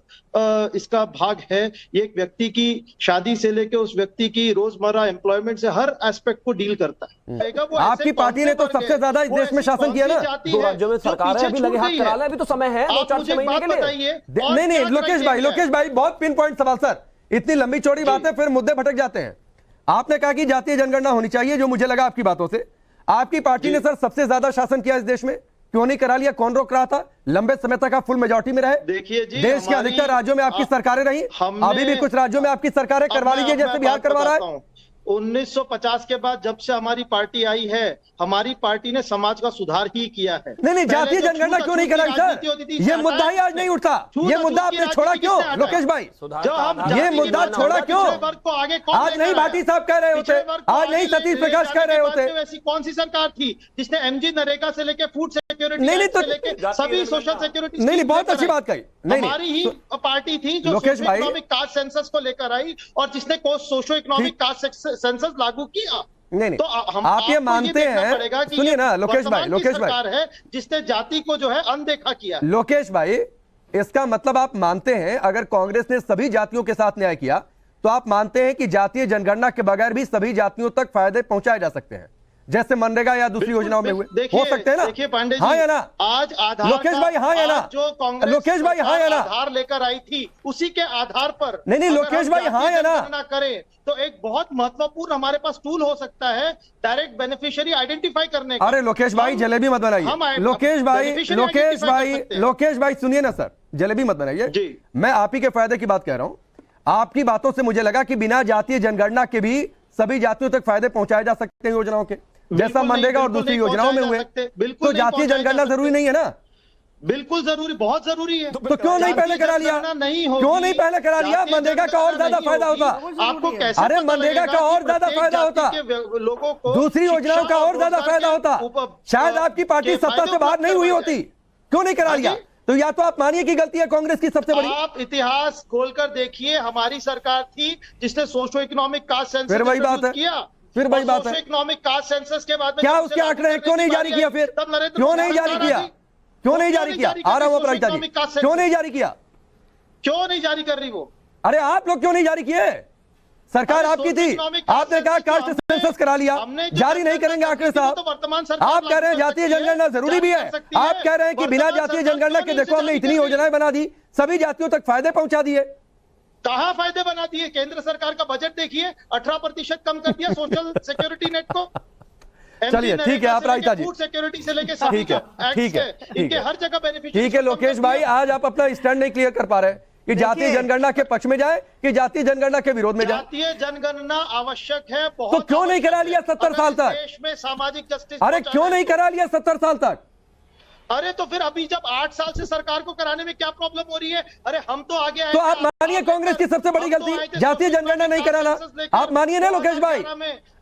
इसका भाग है। ये एक व्यक्ति की शादी से लेकर उस व्यक्ति की रोजमर्रा एम्प्लॉयमेंट से हर एस्पेक्ट को डील करता है। आपकी पार्टी ने तो सबसे ज्यादा इस देश में शासन किया ना। 2 राज्यों में सरकार है, अभी लगे हाथ करा ले, अभी तो समय है 2-4 महीने के लिए। नहीं लोकेश भाई बहुत पिन पॉइंट सवाल सर, इतनी लंबी चौड़ी बात है फिर मुद्दे भटक जाते हैं। आपने कहा कि जातीय जनगणना होनी चाहिए, जो मुझे लगा आपकी बातों से। आपकी पार्टी ने सर सबसे ज्यादा शासन किया इस देश में, क्यों नहीं करा लिया? कौन रोक रहा था? लंबे समय तक आप फुल मेजॉरिटी में रहे। देखिए जी, देश के अधिकतर राज्यों में आपकी सरकारें रही, अभी भी कुछ राज्यों में आपकी सरकारें करवा लीजिए, जैसे बिहार करवा रहा है। 1950 के बाद जब से हमारी पार्टी आई है, हमारी पार्टी ने समाज का सुधार ही किया है। नहीं जातीय जनगणना क्यों नहीं कराई सर? ये मुद्दा ही आज नहीं उठता। ये मुद्दा आपने छोड़ा क्यों लोकेश भाई? ये मुद्दा छोड़ा क्यों? आज नहीं भाटी साहब कह रहे होते, आज नहीं सतीश प्रकाश कह रहे होते। ऐसी कौन सी सरकार थी जिसने एमजी नरेगा से लेकर फूड सिक्योरिटी से लेकर सभी सोशल सिक्योरिटी? नहीं बहुत अच्छी बात कही। हमारी ही पार्टी थी जो सोशो इकोनॉमिक कास्ट सेंसस को लेकर आई और जिसने सोशो इकोनॉमिक कास्ट सेंसस लागू किया। नहीं तो आप ये मानते हैं, सुनिए ना लोकेश भाई सरकार है जिसने जाति को जो है अनदेखा किया। लोकेश भाई इसका मतलब आप मानते हैं अगर कांग्रेस ने सभी जातियों के साथ न्याय किया तो आप मानते हैं कि जातीय जनगणना के बगैर भी सभी जातियों तक फायदे पहुंचाए जा सकते हैं, जैसे मनरेगा या दूसरी योजनाओं में हुए हो सकते हैं ना? देखिए पांडे जी, हाँ या ना? आज आधार लोकेश भाई हाँ या ना? जो कांग्रेस लोकेश भाई हाँ या ना? आधार लेकर आई थी उसी के आधार पर नहीं लोकेश भाई हाँ या ना? करें तो एक बहुत महत्वपूर्ण हमारे पास टूल हो सकता है डायरेक्ट बेनिफिशियरी आइडेंटिफाई करने का। अरे लोकेश भाई जलेबी मत बनाइए। लोकेश भाई सुनिए ना सर, जलेबी मत बनाइए। मैं आप ही के फायदे की बात कह रहा हूं। आपकी बातों से मुझे लगा कि बिना जातीय जनगणना के भी सभी जातियों तक फायदे पहुंचाए जा सकते हैं योजनाओं के, जैसा मनरेगा और दूसरी योजनाओं में हुए। तो जातीय जनगणना जरूरी नहीं है ना? बिल्कुल जरूरी, बहुत जरूरी है। तो क्यों नहीं पहले करा लिया? क्यों नहीं पहले करा लिया? मनरेगा का और ज्यादा फायदा होता। आपको कैसे? अरे मनरेगा का और ज्यादा फायदा होता, लोगों को दूसरी योजनाओं का और ज्यादा फायदा होता। शायद आपकी पार्टी सत्ता से बाहर नहीं हुई होती, क्यों नहीं करा लिया? तो या तो आप मानिए कि गलती है कांग्रेस की सबसे बड़ी। आप इतिहास खोलकर देखिए, हमारी सरकार थी जिसने सोशो इकोनॉमिक कास्ट सेंसस फिर वही बात है, फिर वही बात है। इकोनॉमिक कास्ट सेंसस के बाद क्या उसके आंकड़े क्यों नहीं जारी किया? फिर क्यों नहीं जारी किया? क्यों नहीं जारी किया? आ रहा हूं अपराजिता जी, क्यों नहीं जारी किया? क्यों नहीं जारी कर रही वो? अरे आप लोग क्यों नहीं जारी किए? सरकार आपकी थी, आपने कहा कास्ट सेंसस करा लिया, जारी नहीं करेंगे आंकड़े साहब। आप कह रहे हैं जातीय जनगणना जरूरी भी है, आप कह रहे हैं कि बिना जातीय जनगणना के देखो हमने इतनी योजनाएं बना दी, सभी जातियों तक फायदे पहुंचा दिए। कहां फायदे बना दिए? केंद्र सरकार का बजट देखिए, 18% कम कर दिया सोशल सिक्योरिटी नेट को। चलिए ठीक है अपराजिता जी, फूड सिक्योरिटी से लेकर ठीक है इनके हर जगह बेनिफिट। ठीक है लोकेश भाई, आज आप अपना स्टैंड नहीं क्लियर कर पा रहे कि जातीय जनगणना के पक्ष में जाए कि जातीय जनगणना के विरोध में जाए। जातीय जनगणना आवश्यक है, तो क्यों नहीं करा लिया 70 साल तक? देश में सामाजिक जस्टिस, अरे क्यों नहीं करा लिया 70 साल तक? अरे तो फिर अभी जब 8 साल से सरकार को कराने में क्या प्रॉब्लम हो रही है? अरे हम तो आगे आए। तो आप मानिए कांग्रेस की सबसे बड़ी गलती जातीय जनगणना नहीं कराना, आप मानिए ना लोकेश भाई,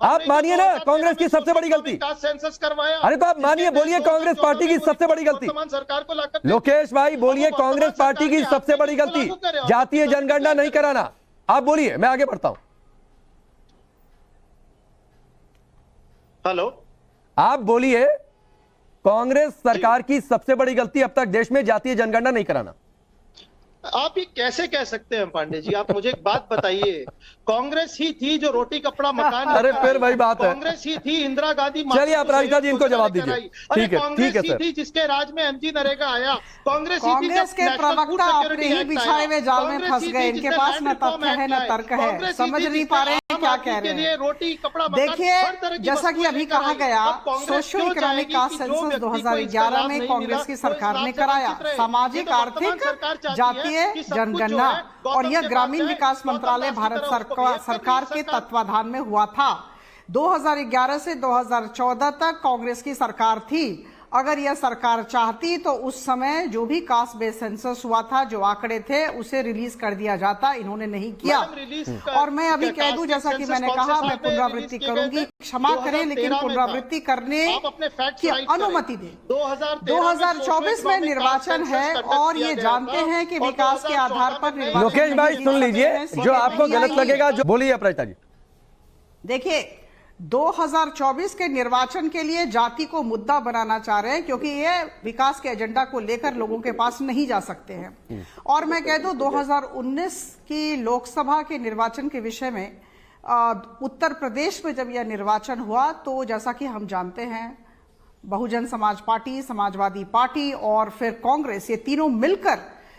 आप मानिए ना कांग्रेस की सबसे बड़ी गलती सेंसस करवाया। अरे तो आप मानिए, बोलिए कांग्रेस पार्टी की सबसे बड़ी गलती। सरकार को लाकर लोकेश भाई बोलिए कांग्रेस पार्टी की सबसे बड़ी गलती जातीय जनगणना नहीं कराना। आप बोलिए, मैं आगे बढ़ता हूं। हेलो, आप बोलिए कांग्रेस सरकार की सबसे बड़ी गलती अब तक देश में जातीय जनगणना नहीं कराना। आप ये कैसे कह सकते हैं पांडे जी? आप मुझे एक बात बताइए, कांग्रेस ही थी जो रोटी कपड़ा मकान। अरे फिर वही बात है, कांग्रेस ही थी, इंदिरा गांधी। चलिए अपराजिता जी इनको जवाब दीजिए। ठीक है सर, थी जिसके राज में एमजी नरेगा आया। कांग्रेस के प्रवक्ता अपने ही बिछाए हुए जाल में फंस गए, इनके पास न तथ्य है न तर्क है, समझ नहीं पा रहे हैं क्या कह रहे हैं। रोटी कपड़ा देखिए, जैसा कि अभी कहा गया, सोशियो इकोनॉमिक कास्ट सेंसस 2011 में कांग्रेस की सरकार ने कराया, सामाजिक आर्थिक जातीय जनगणना, और यह ग्रामीण विकास मंत्रालय भारत सरकार के तत्वाधान में हुआ था। 2011 से 2014 तक कांग्रेस की सरकार थी। अगर यह सरकार चाहती तो उस समय जो भी कास्ट बेस्ड सेंसस हुआ था, जो आंकड़े थे, उसे रिलीज कर दिया जाता। इन्होंने नहीं किया। और मैं अभी कह दूं, जैसा कि मैंने कहा, मैं पुनरावृत्ति करूंगी, क्षमा करें, लेकिन पुनरावृत्ति करने की अनुमति दें। 2024 में निर्वाचन है और ये जानते हैं कि विकास के आधार पर निर्वाचन। लोकेश भाई सुन लीजिए, जो आपको गलत लगेगा जो बोलिए अपराजिता जी। देखिए, 2024 के निर्वाचन के लिए जाति को मुद्दा बनाना चाह रहे हैं, क्योंकि ये विकास के एजेंडा को लेकर लोगों के पास नहीं जा सकते हैं। और मैं कह दूं 2019 की लोकसभा के निर्वाचन के विषय में उत्तर प्रदेश में जब यह निर्वाचन हुआ तो जैसा कि हम जानते हैं बहुजन समाज पार्टी, समाजवादी पार्टी और फिर कांग्रेस, ये तीनों मिलकर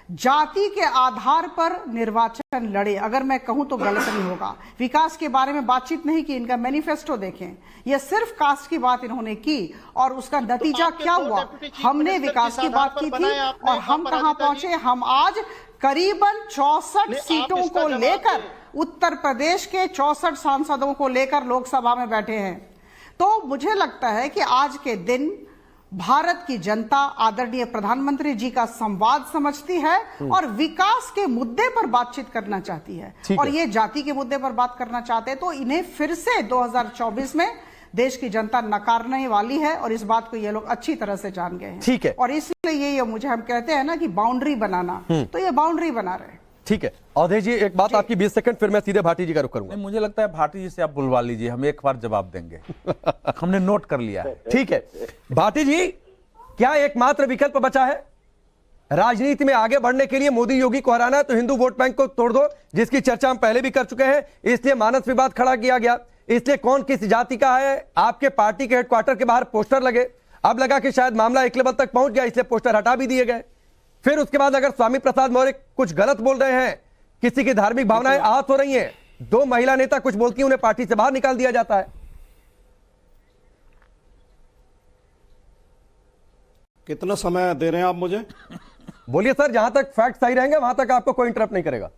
जाति के आधार पर निर्वाचन लड़े। अगर मैं कहूं तो गलत नहीं होगा। विकास के बारे में बातचीत नहीं की। इनका मैनिफेस्टो देखें, यह सिर्फ कास्ट की बात इन्होंने की और उसका नतीजा क्या हुआ। हमने विकास की बात की थी और हम कहां पहुंचे। हम आज करीबन 64 सीटों को लेकर, उत्तर प्रदेश के 64 सांसदों को लेकर लोकसभा में बैठे हैं। तो मुझे लगता है कि आज के दिन भारत की जनता आदरणीय प्रधानमंत्री जी का संवाद समझती है और विकास के मुद्दे पर बातचीत करना चाहती है, और ये जाति के मुद्दे पर बात करना चाहते हैं। तो इन्हें फिर से 2024 में देश की जनता नकारने वाली है और इस बात को ये लोग अच्छी तरह से जान गए हैं। ठीक है। और इसलिए ये मुझे हम कहते हैं ना कि बाउंड्री बनाना, तो ये बाउंड्री बना रहे हैं। ठीक है। अवधेश जी एक बात आपकी 20 सेकंड, फिर मैं सीधे भाटी जी का रुख करूंगा। मुझे लगता है भाटी जी से आप बुलवा लीजिए, हम एक बार जवाब देंगे। हमने नोट कर लिया है। ठीक है भाटी जी, क्या एकमात्र विकल्प बचा है राजनीति में आगे बढ़ने के लिए? मोदी योगी को हराना है तो हिंदू वोट बैंक को तोड़ दो, जिसकी चर्चा हम पहले भी कर चुके हैं। इसलिए मानस विवाद खड़ा किया गया, इसलिए कौन किस जाति का है आपके पार्टी के हेडक्वार्टर के बाहर पोस्टर लगे। अब लगा कि शायद मामला एक लेवल तक पहुंच गया, इसलिए पोस्टर हटा भी दिए गए। फिर उसके बाद अगर स्वामी प्रसाद मौर्य कुछ गलत बोल रहे हैं, किसी की धार्मिक भावनाएं आहत हो रही हैं, 2 महिला नेता कुछ बोलती हैं, उन्हें पार्टी से बाहर निकाल दिया जाता है। कितना समय दे रहे हैं आप मुझे? बोलिए सर, जहां तक फैक्ट सही रहेंगे वहां तक आपको कोई इंटरप्ट नहीं करेगा।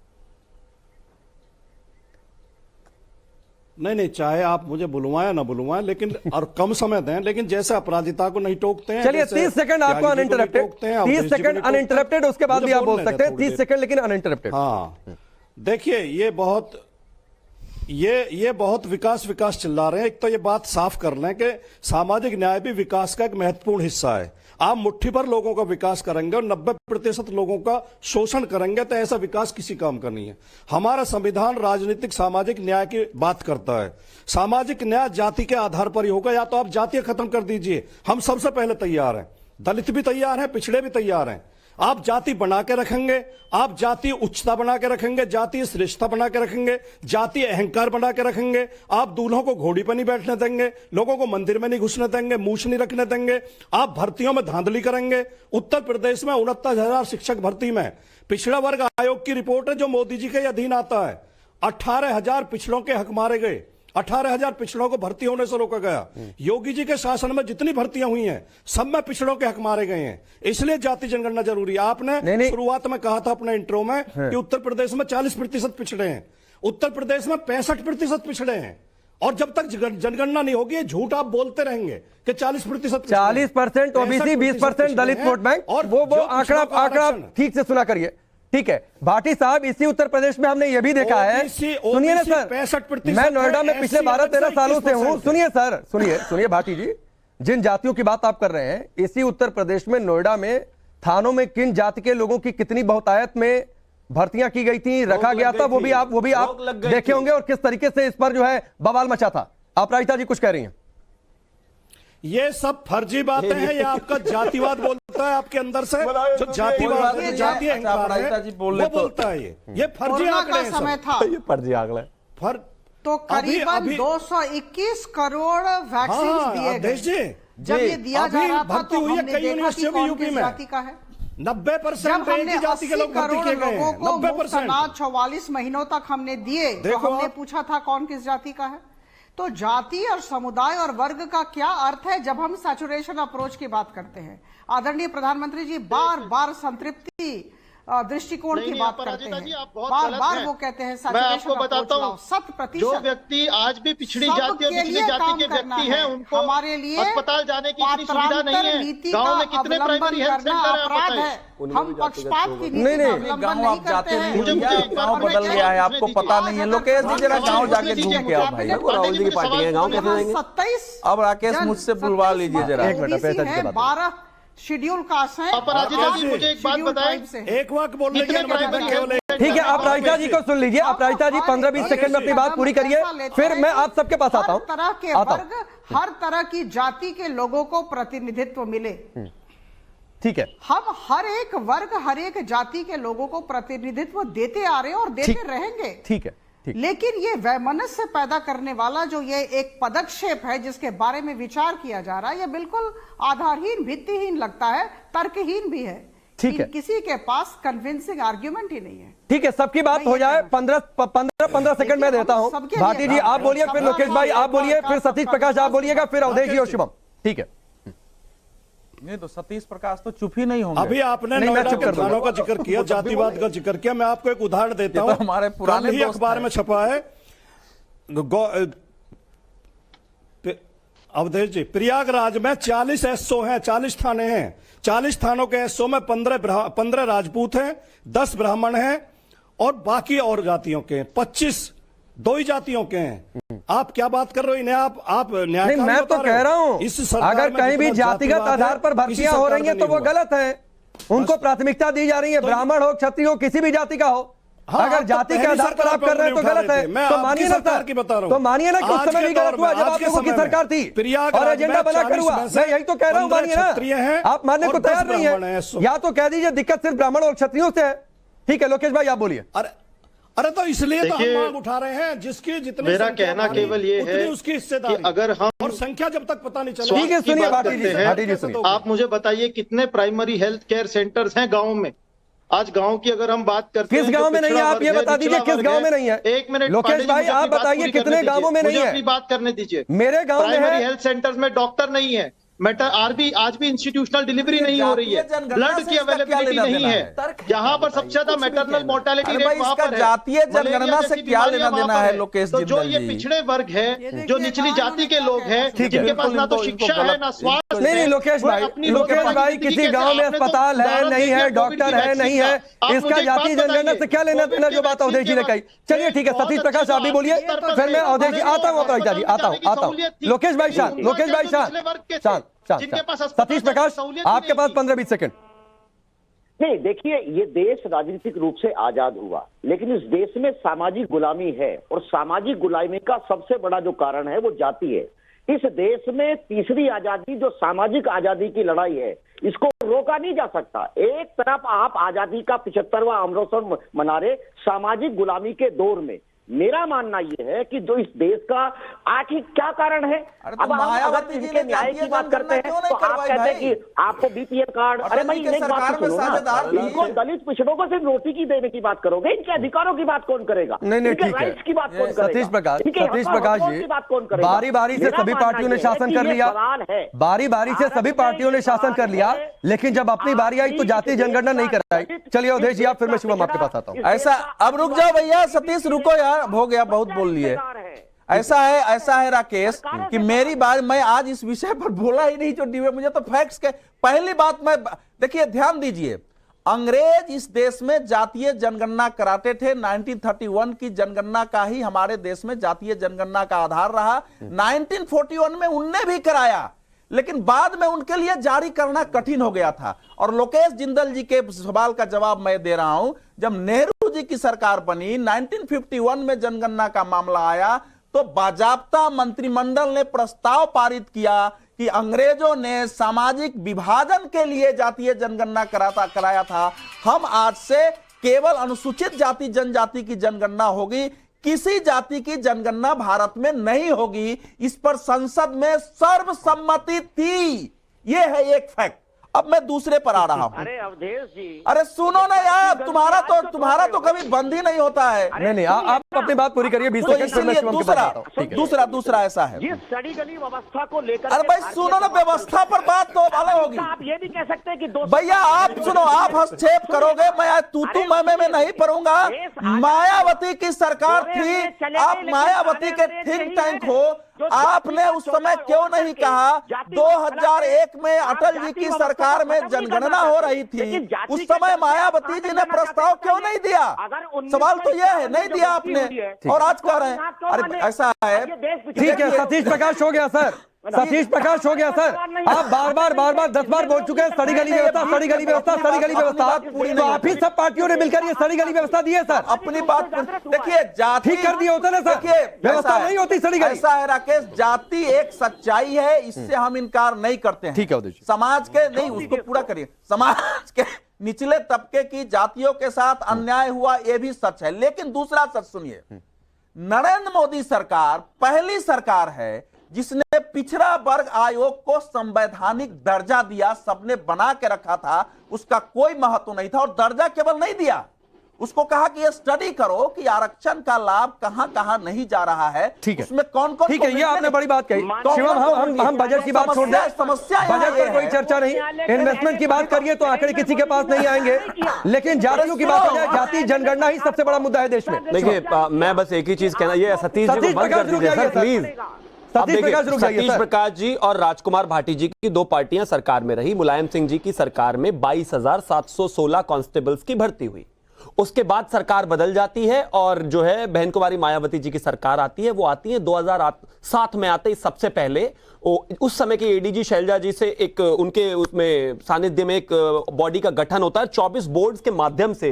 नहीं, चाहे आप मुझे बुलवाएं ना बुलवाएं, लेकिन और कम समय दें, लेकिन जैसे अपराधिता को नहीं टोकते हैं। चलिए 30 सेकंड आपको अनइंटरप्टेड, 30 सेकंड अनइंटरप्टेड, उसके बाद भी आप बोल सकते हैं 30 सेकंड, लेकिन अनइंटरप्टेड। हाँ देखिए, ये बहुत विकास चिल्ला रहे हैं। एक तो ये बात साफ कर लें कि सामाजिक न्याय भी विकास का एक महत्वपूर्ण हिस्सा है। आप मुट्ठी भर लोगों का विकास करेंगे और 90% लोगों का शोषण करेंगे तो ऐसा विकास किसी काम का नहीं है। हमारा संविधान राजनीतिक सामाजिक न्याय की बात करता है। सामाजिक न्याय जाति के आधार पर ही होगा। या तो आप जाति खत्म कर दीजिए, हम सबसे पहले तैयार हैं, दलित भी तैयार हैं, पिछड़े भी तैयार हैं। आप जाति बना के रखेंगे, आप जाति उच्चता बना के रखेंगे, जाति श्रेष्ठता बना के रखेंगे, जाति अहंकार बना के रखेंगे। आप दूल्हों को घोड़ी पर नहीं बैठने देंगे, लोगों को मंदिर में नहीं घुसने देंगे, मूछ नहीं रखने देंगे। आप भर्तियों में धांधली करेंगे। उत्तर प्रदेश में 69,000 शिक्षक भर्ती में पिछड़ा वर्ग आयोग की रिपोर्ट है जो मोदी जी के अधीन आता है। 18,000 पिछड़ों के हक मारे गए, 18,000 पिछड़ों को भर्ती होने से रोका गया। योगी जी के शासन में जितनी भर्तियां हुई हैं सब में पिछड़ों के हक मारे गए हैं। इसलिए जाति जनगणना जरूरी है। आपने शुरुआत में कहा था अपने इंट्रो में कि उत्तर प्रदेश में 40% पिछड़े हैं, उत्तर प्रदेश में 65% पिछड़े हैं। और जब तक जनगणना नहीं होगी झूठ आप बोलते रहेंगे कि 40% 40% ओबीसी, 20% दलित वोट बैंक, और वो आंकड़ा ठीक से सुना करिए। ठीक है भाटी साहब, इसी उत्तर प्रदेश में हमने ये भी देखा है, सुनिए ना सर, 65% मैं नोएडा में पिछले 12-13 सालों से हूं। सुनिए सर, सुनिए भाटी जी, जिन जातियों की बात आप कर रहे हैं, इसी उत्तर प्रदेश में नोएडा में थानों में किन जाति के लोगों की कितनी बहुतायत में भर्तियां की गई थी, रखा गया था, वो भी आप देखे होंगे, और किस तरीके से इस पर जो है बवाल मचा था। अपराजिता जी कुछ कह रही हैं। ये सब फर्जी बातें हैं, ये आपका जातिवाद बोलता है आपके अंदर से, जो जातिवाद है, जातीय अहंकार है, वो बोलता है। ये फर्जी आंकड़े समय था, ये फर्जी आंकड़े। तो करीबन 221 करोड़ वैक्सीन दिए गए। जब ये दिया जा रहा था तो हमने देखा कि कौन किस जाति का है। 90% एक जाति के लोग भर्ती किए गए हैं। 90% 44 महीनों तक हमने दिए, तो हमने पूछा था कौन किस जाति का है। तो जाति और समुदाय और वर्ग का क्या अर्थ है जब हम सैचुरेशन अप्रोच की बात करते हैं? आदरणीय प्रधानमंत्री जी बार बार संतृप्ति दृष्टिकोण की बात करते हैं, बार बार वो कहते हैं मैं आपको बताता हूँ, 100% जो व्यक्ति आज भी पिछड़ी जाति और पिछड़ी जाति के व्यक्ति हैं, उनको हमारे लिए अस्पताल जाने की इतनी सुविधा नहीं है। गांव में कितने प्राइमरी हेल्थ सेंटर है अपराध है। हम पक्षपात की नीति का अवलंबन आप जाते नहीं, गांव बदल गया है, आपको पता नहीं है। लोकेश जी जरा गांव जाके घूम के आओ भाई, राहुल जी की पार्टी है, गांव कैसे जाएंगे? 27 अब राकेश मुझसे बुलवा लीजिए जरा, 1 मिनट पैसा 12 शेड्यूल कास्ट हैं। अपराजिता जी, मुझे एक बात बताएं, एक वाक्य बोलने की अनुमति दें केवल। ठीक है, आप राजिता जी को सुन लीजिए। आप राजिता जी 15-20 सेकंड में अपनी बात पूरी करिए, फिर मैं आप सबके पास आता हूँ। हर तरह की जाति के लोगों को प्रतिनिधित्व मिले। ठीक है, हम हर एक वर्ग, हर एक जाति के लोगों को प्रतिनिधित्व देते आ रहे हैं और देते रहेंगे। ठीक है, लेकिन ये वैमनस्य पैदा करने वाला जो ये एक पदक्षेप है जिसके बारे में विचार किया जा रहा है, ये बिल्कुल आधारहीन, भित्तिहीन लगता है, तर्कहीन भी है। ठीक है, किसी के पास कन्विंसिंग आर्ग्यूमेंट ही नहीं है। ठीक है, सबकी बात हो जाए। 15 सेकंड में देता हूं। भारती जी आप बोलिए, फिर लोकेश भाई आप बोलिए, फिर सतीश प्रकाश आप बोलिएगा, फिर अवधेश जी और शुभम। ठीक है। नहीं तो सतीश प्रकाश तो चुप ही नहीं होंगे। अभी आपने नोएडा के थानों का जिक्र किया, जातिवाद का जिक्र किया। मैं आपको एक उदाहरण देता हूं, हमारे पुराने कल ही अखबार में छपा है। अवधेश जी, प्रयागराज में 40 एसओ हैं, 40 थाने हैं। 40 थानों के एसओ में 15 राजपूत हैं, 10 ब्राह्मण हैं और बाकी और जातियों के 25 दो ही जातियों के हैं। आप क्या बात कर रहे हो? इन्हें आप न्याय नहीं, मैं तो कह रहा हूं अगर कहीं भी जातिगत आधार पर भर्तियां हो रही हैं तो वो गलत है। उनको प्राथमिकता दी जा रही है, ब्राह्मण हो, क्षत्रिय हो, किसी भी जाति का हो। अगर जाति के आधार पर आप कर रहे हैं तो गलत है। तो मानिए ना सर, तो मानिए ना कि उस समय भी गलत हुआ जब आप लोगों की सरकार थी और एजेंडा बनाकर हुआ। मैं यही तो कह रहा हूं, मानिए ना। आप मानने को तैयार नहीं है, या तो कह दीजिए दिक्कत सिर्फ ब्राह्मण और क्षत्रियों से है। ठीक है, लोकेश भाई आप बोलिए। अरे तो इसलिए तो हम मांग उठा रहे हैं जिसकी जितनी मेरा कहना केवल ये है उसकी हिस्सेदारी, अगर हम और संख्या जब तक पता नहीं चले। ठीक है, सुनिए भाटी जी, आप मुझे बताइए कितने प्राइमरी हेल्थ केयर सेंटर्स हैं गाँव में? आज गांव की अगर हम बात करते हैं, किस गांव में नहीं है आप ये बता दीजिए, किस गांव में नहीं है? एक मिनट लोकेश भाई आप बताइए कितने गांवों में नहीं है? अपनी बात करने दीजिए। मेरे गांव में प्राइमरी हेल्थ सेंटर्स में डॉक्टर नहीं है, आज भी इंस्टीट्यूशनल डिलीवरी नहीं हो रही है, ब्लड की अवेलेबिलिटी नहीं है। जहां पर सबसे ज्यादा मैटरनल मोर्टेलिटी रेट वहां पर है। जातीय जनगणना से क्या लेना देना है लोकेश जी? तो जो ये जी पिछड़े वर्ग है, जो निचली जाति के लोग हैं, जिनके पास ना तो शिक्षा है ना स्वास्थ्य। नहीं लोकेश भाई किसी गांव में अस्पताल है नहीं है, डॉक्टर है नहीं है, इसका जातीय जनगणना से क्या लेना देना? जो बात अवधेश जी ने कही। चलिए ठीक है, सतीश प्रकाश आप भी बोलिए, फिर मैं अवधेश जी आता हूँ, अपराजिता जी आता हूँ। लोकेश भाई शांत, लोकेश भाई शांत। सतीश प्रकाश आपके पास 15-20 सेकंड। नहीं, देखिए, ये देश राजनीतिक रूप से आजाद हुआ, लेकिन इस देश में सामाजिक गुलामी है, और सामाजिक गुलामी का सबसे बड़ा जो कारण है वो जाति है। इस देश में तीसरी आजादी, जो सामाजिक आजादी की लड़ाई है, इसको रोका नहीं जा सकता। एक तरफ आप आजादी का 75वां अमृतसर मना रहे सामाजिक गुलामी के दौर में। मेरा मानना यह है कि जो इस देश का आखिर क्या कारण है, अब हम इनके न्याय की बात करते हैं तो आप कहते हैं कि आपको बीपीएल कार्ड। अरे भाई एक बात सुनो ना, इनको दलित पिछड़ों को सिर्फ रोटी की देने की बात करोगे, इनके अधिकारों की बात कौन करेगा? नहीं ठीक है, की बात कौन करेगा? सतीश प्रकाश जी, बारी बारी से सभी पार्टियों ने शासन कर लिया, बारी बारी से सभी पार्टियों ने शासन कर लिया, लेकिन जब अपनी बारी आई तो जातीय जनगणना नहीं कराई। चलिए अवधेश जी आप, फिर मैं शुभम आपके पास आता हूँ। ऐसा अब रुक जाओ भैया, सतीश रुको यार, हो गया, बहुत बोल लिए। ऐसा है राकेश कि मेरी बात, मैं आज इस विषय पर बोला ही नहीं जो डिबेट, मुझे तो फैक्ट्स के पहली बात मैं देखिए, ध्यान दीजिए, अंग्रेज इस देश में जातीय जनगणना कराते थे। 1931 की जनगणना का ही हमारे देश में जातीय जनगणना का आधार रहा। 1941 में उनने भी कराया, लेकिन बाद में उनके लिए जारी करना कठिन हो गया था। और लोकेश जिंदल जी के सवाल का जवाब मैं दे रहा हूं, जब नेहरू जी की सरकार बनी, 1951 में जनगणना का मामला आया, तो बाजाप्ता मंत्रिमंडल ने प्रस्ताव पारित किया कि अंग्रेजों ने सामाजिक विभाजन के लिए जातीय जनगणना कराया था। हम आज से केवल अनुसूचित जाति जनजाति की जनगणना होगी, किसी जाति की जनगणना भारत में नहीं होगी। इस पर संसद में सर्वसम्मति थी। यह है एक फैक्ट। अब मैं दूसरे पर आ रहा हूं। अरे अवधेश जी, अरे सुनो ना यार, तुम्हारा तो कभी बंद ही नहीं होता है। नहीं आप अपनी बात पूरी करिए, 20 सेकंड। दूसरा ऐसा है, जिस सड़ी गली व्यवस्था को लेकर, अरे भाई सुनो ना, व्यवस्था पर बात तो अलग होगी। आप ये भी कह सकते हैं कि भैया आप सुनो, आप हस्तक्षेप करोगे, मैं आज तू मैं नहीं पढ़ूंगा। मायावती की सरकार थी, आप मायावती के थिंक टैंक हो, आपने उस समय क्यों नहीं कहा 2001 में अटल जी की सरकार में जनगणना हो रही थी, उस समय मायावती जी ने प्रस्ताव क्यों नहीं दिया? सवाल तो यह है, नहीं दिया आपने, और आज कह रहे हैं। अरे ऐसा है, ठीक है सतीश प्रकाश, हो गया सर, सतीश प्रकाश हो गया सर, आप बार बार 10 बार बोल चुके हैं सड़ी गली व्यवस्था, सड़ी गली व्यवस्था, सड़ी गली व्यवस्था। तो आप ही सब पार्टियों ने मिलकर ये सड़ी गली व्यवस्था दी है सर। अपनी बात देखिए, जाति ठीक कर दिया होता ना सर, व्यवस्था नहीं होती सड़ी गली। ऐसा है राकेश, जाति एक सच्चाई है, इससे हम इनकार नहीं करते हैं। ठीक है उदय जी, समाज के नहीं, उसको पूरा करिए, समाज के निचले तबके की जातियों के साथ अन्याय हुआ, यह भी सच है। लेकिन दूसरा सच सुनिए, नरेंद्र मोदी सरकार पहली सरकार है जिसने पिछड़ा वर्ग आयोग को संवैधानिक दर्जा दिया, सबने बना के रखा था, उसका कोई महत्व नहीं था। और दर्जा केवल नहीं दिया, उसको कहा कि ये स्टडी करो कि आरक्षण का लाभ कहां कहां नहीं जा रहा है, ठीक है, उसमें कौन कौन। ठीक है, ये आपने बड़ी बात कही। शिवम, हम बजट की बात छोड़ दें, समस्या बजट पर कोई चर्चा नहीं, इन्वेस्टमेंट की बात करिए तो आंकड़े किसी के पास नहीं आएंगे, लेकिन जातियों की बात हो जाए, जाति जनगणना ही सबसे बड़ा मुद्दा है देश में। देखिए, मैं बस एक ही चीज कहना, ये सतीश जी को बंद कर दीजिए सर प्लीज। सतीश प्रकाश जी और राजकुमार भाटी जी की दो पार्टियां सरकार में रही। मुलायम सिंह जी की सरकार में 22,716 कांस्टेबल्स की भर्ती हुई। उसके बाद सरकार बदल जाती है और जो है बहन कुमारी मायावती जी की सरकार आती है। वो आती है 2007 में आते ही सबसे पहले उस समय के एडीजी शैलजा जी से एक उनके उसमें सानिध्य में एक बॉडी का गठन होता है। 24 बोर्ड्स के माध्यम से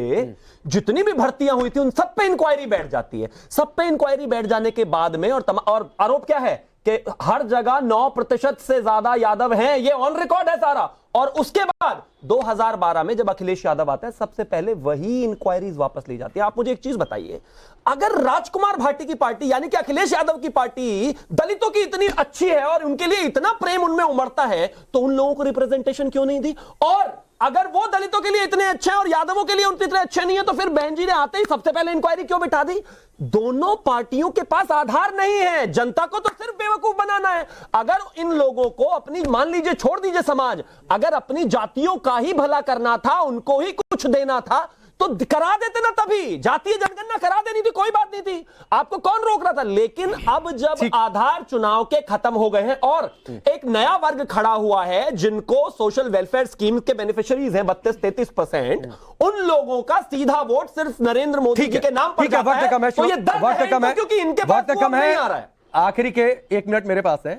जितनी भी भर्तियां हुई थी उन सब पे इंक्वायरी बैठ जाती है। सब पे इंक्वायरी बैठ जाने के बाद में और आरोप क्या है कि हर जगह 9% से ज्यादा यादव हैं, ये ऑन रिकॉर्ड है सारा। और उसके बाद 2012 में जब अखिलेश यादव आता है, सबसे पहले वही इंक्वायरीज वापस ली जाती है। आप मुझे एक चीज बताइए, अगर राजकुमार भाटी की पार्टी यानी कि अखिलेश यादव की पार्टी दलितों की इतनी अच्छी है और उनके लिए इतना प्रेम उनमें उमड़ता है, तो उन लोगों को रिप्रेजेंटेशन क्यों नहीं दी? और अगर वो दलितों के लिए इतने अच्छे हैं और यादवों के लिए उनके इतने अच्छे नहीं है, तो फिर बहन जी ने आते ही सबसे पहले इंक्वायरी क्यों बिठा दी? दोनों पार्टियों के पास आधार नहीं है, जनता को तो सिर्फ बेवकूफ बनाना है। अगर इन लोगों को अपनी, मान लीजिए, छोड़ दीजिए समाज, अगर अपनी जातियों का ही भला करना था, उनको ही कुछ देना था, तो करा देते ना। तभी जातीय जनगणना करा देनी थी, कोई बात नहीं थी, आपको कौन रोक रहा था। लेकिन अब जब आधार चुनाव के खत्म हो गए हैं और एक नया वर्ग खड़ा हुआ है जिनको सोशल वेलफेयर स्कीम के बेनिफिशियरीज हैं 32-33%, उन लोगों का सीधा वोट सिर्फ नरेंद्र मोदी जी के नाम पर जाता है। तो ये दर्द है क्योंकि इनके पास वोट नहीं आ रहा है। आखिरी के 1 मिनट मेरे पास है।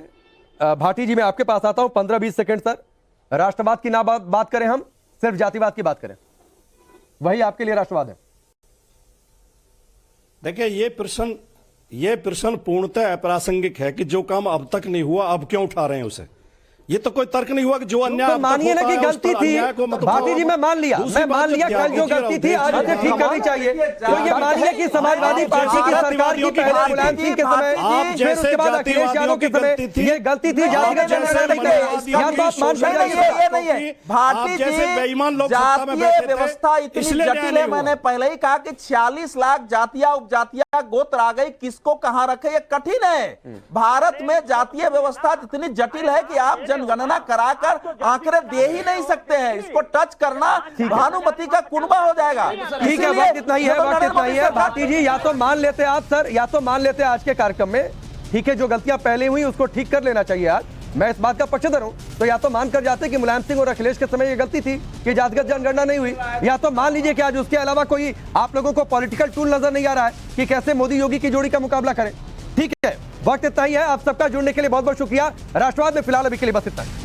भाटी जी, मैं आपके पास आता हूं, 15-20 सेकंड सर। राष्ट्रवाद की ना बात करें, हम सिर्फ जातिवाद की बात करें, वही आपके लिए राष्ट्रवाद है। देखिए, ये प्रश्न पूर्णतः अप्रासंगिक है कि जो काम अब तक नहीं हुआ अब क्यों उठा रहे हैं उसे। ये तो कोई तर्क नहीं हुआ कि जो अन्याय तो मानिए ना कि गलती थी भाटी जी, मैं मान लिया कल जो गलती थी आज उसे ठीक करनी चाहिए। तो ये मानिए कि समाजवादी पार्टी की सरकार की पहले मुलायम सिंह के समय, फिर उसके बाद अखिलेश यादव के समय ये गलती थी, जातिगत जनगणना नहीं करी। या तो आप मान जाइए भाटी जी, जातीय व्यवस्था इतनी जटिल है। मैंने पहले ही कहा कि 46 लाख जातियां उपजातियां गोत्र आ गई, किसको कहां रखे, ये कठिन है। भारत में जातीय व्यवस्था इतनी जटिल है कि आप जनगणना कराकर आंकड़े दे ही नहीं सकते हैं। इसको टच करना भानुमति का कुनबा हो जाएगा। ठीक है, वक्त इतना ही है, वक्त इतना ही है। भाटी जी, या तो मान लेते आप सर, या तो मान लेते आज के कार्यक्रम में, ठीक है, जो गलतियां पहले हुई उसको ठीक कर लेना चाहिए आज। मैं इस बात का पक्षधर हूं, तो या तो मान कर जाते कि मुलायम सिंह और अखिलेश के समय ये गलती थी कि जातिगत जनगणना नहीं हुई, या तो मान लीजिए कि आज उसके अलावा कोई आप लोगों को पॉलिटिकल टूल नजर नहीं आ रहा है कि कैसे मोदी योगी की जोड़ी का मुकाबला करें। ठीक है, वक्त इतना ही है। आप सबका जुड़ने के लिए बहुत बहुत शुक्रिया। राष्ट्रवाद में फिलहाल अभी के लिए बस इतना ही।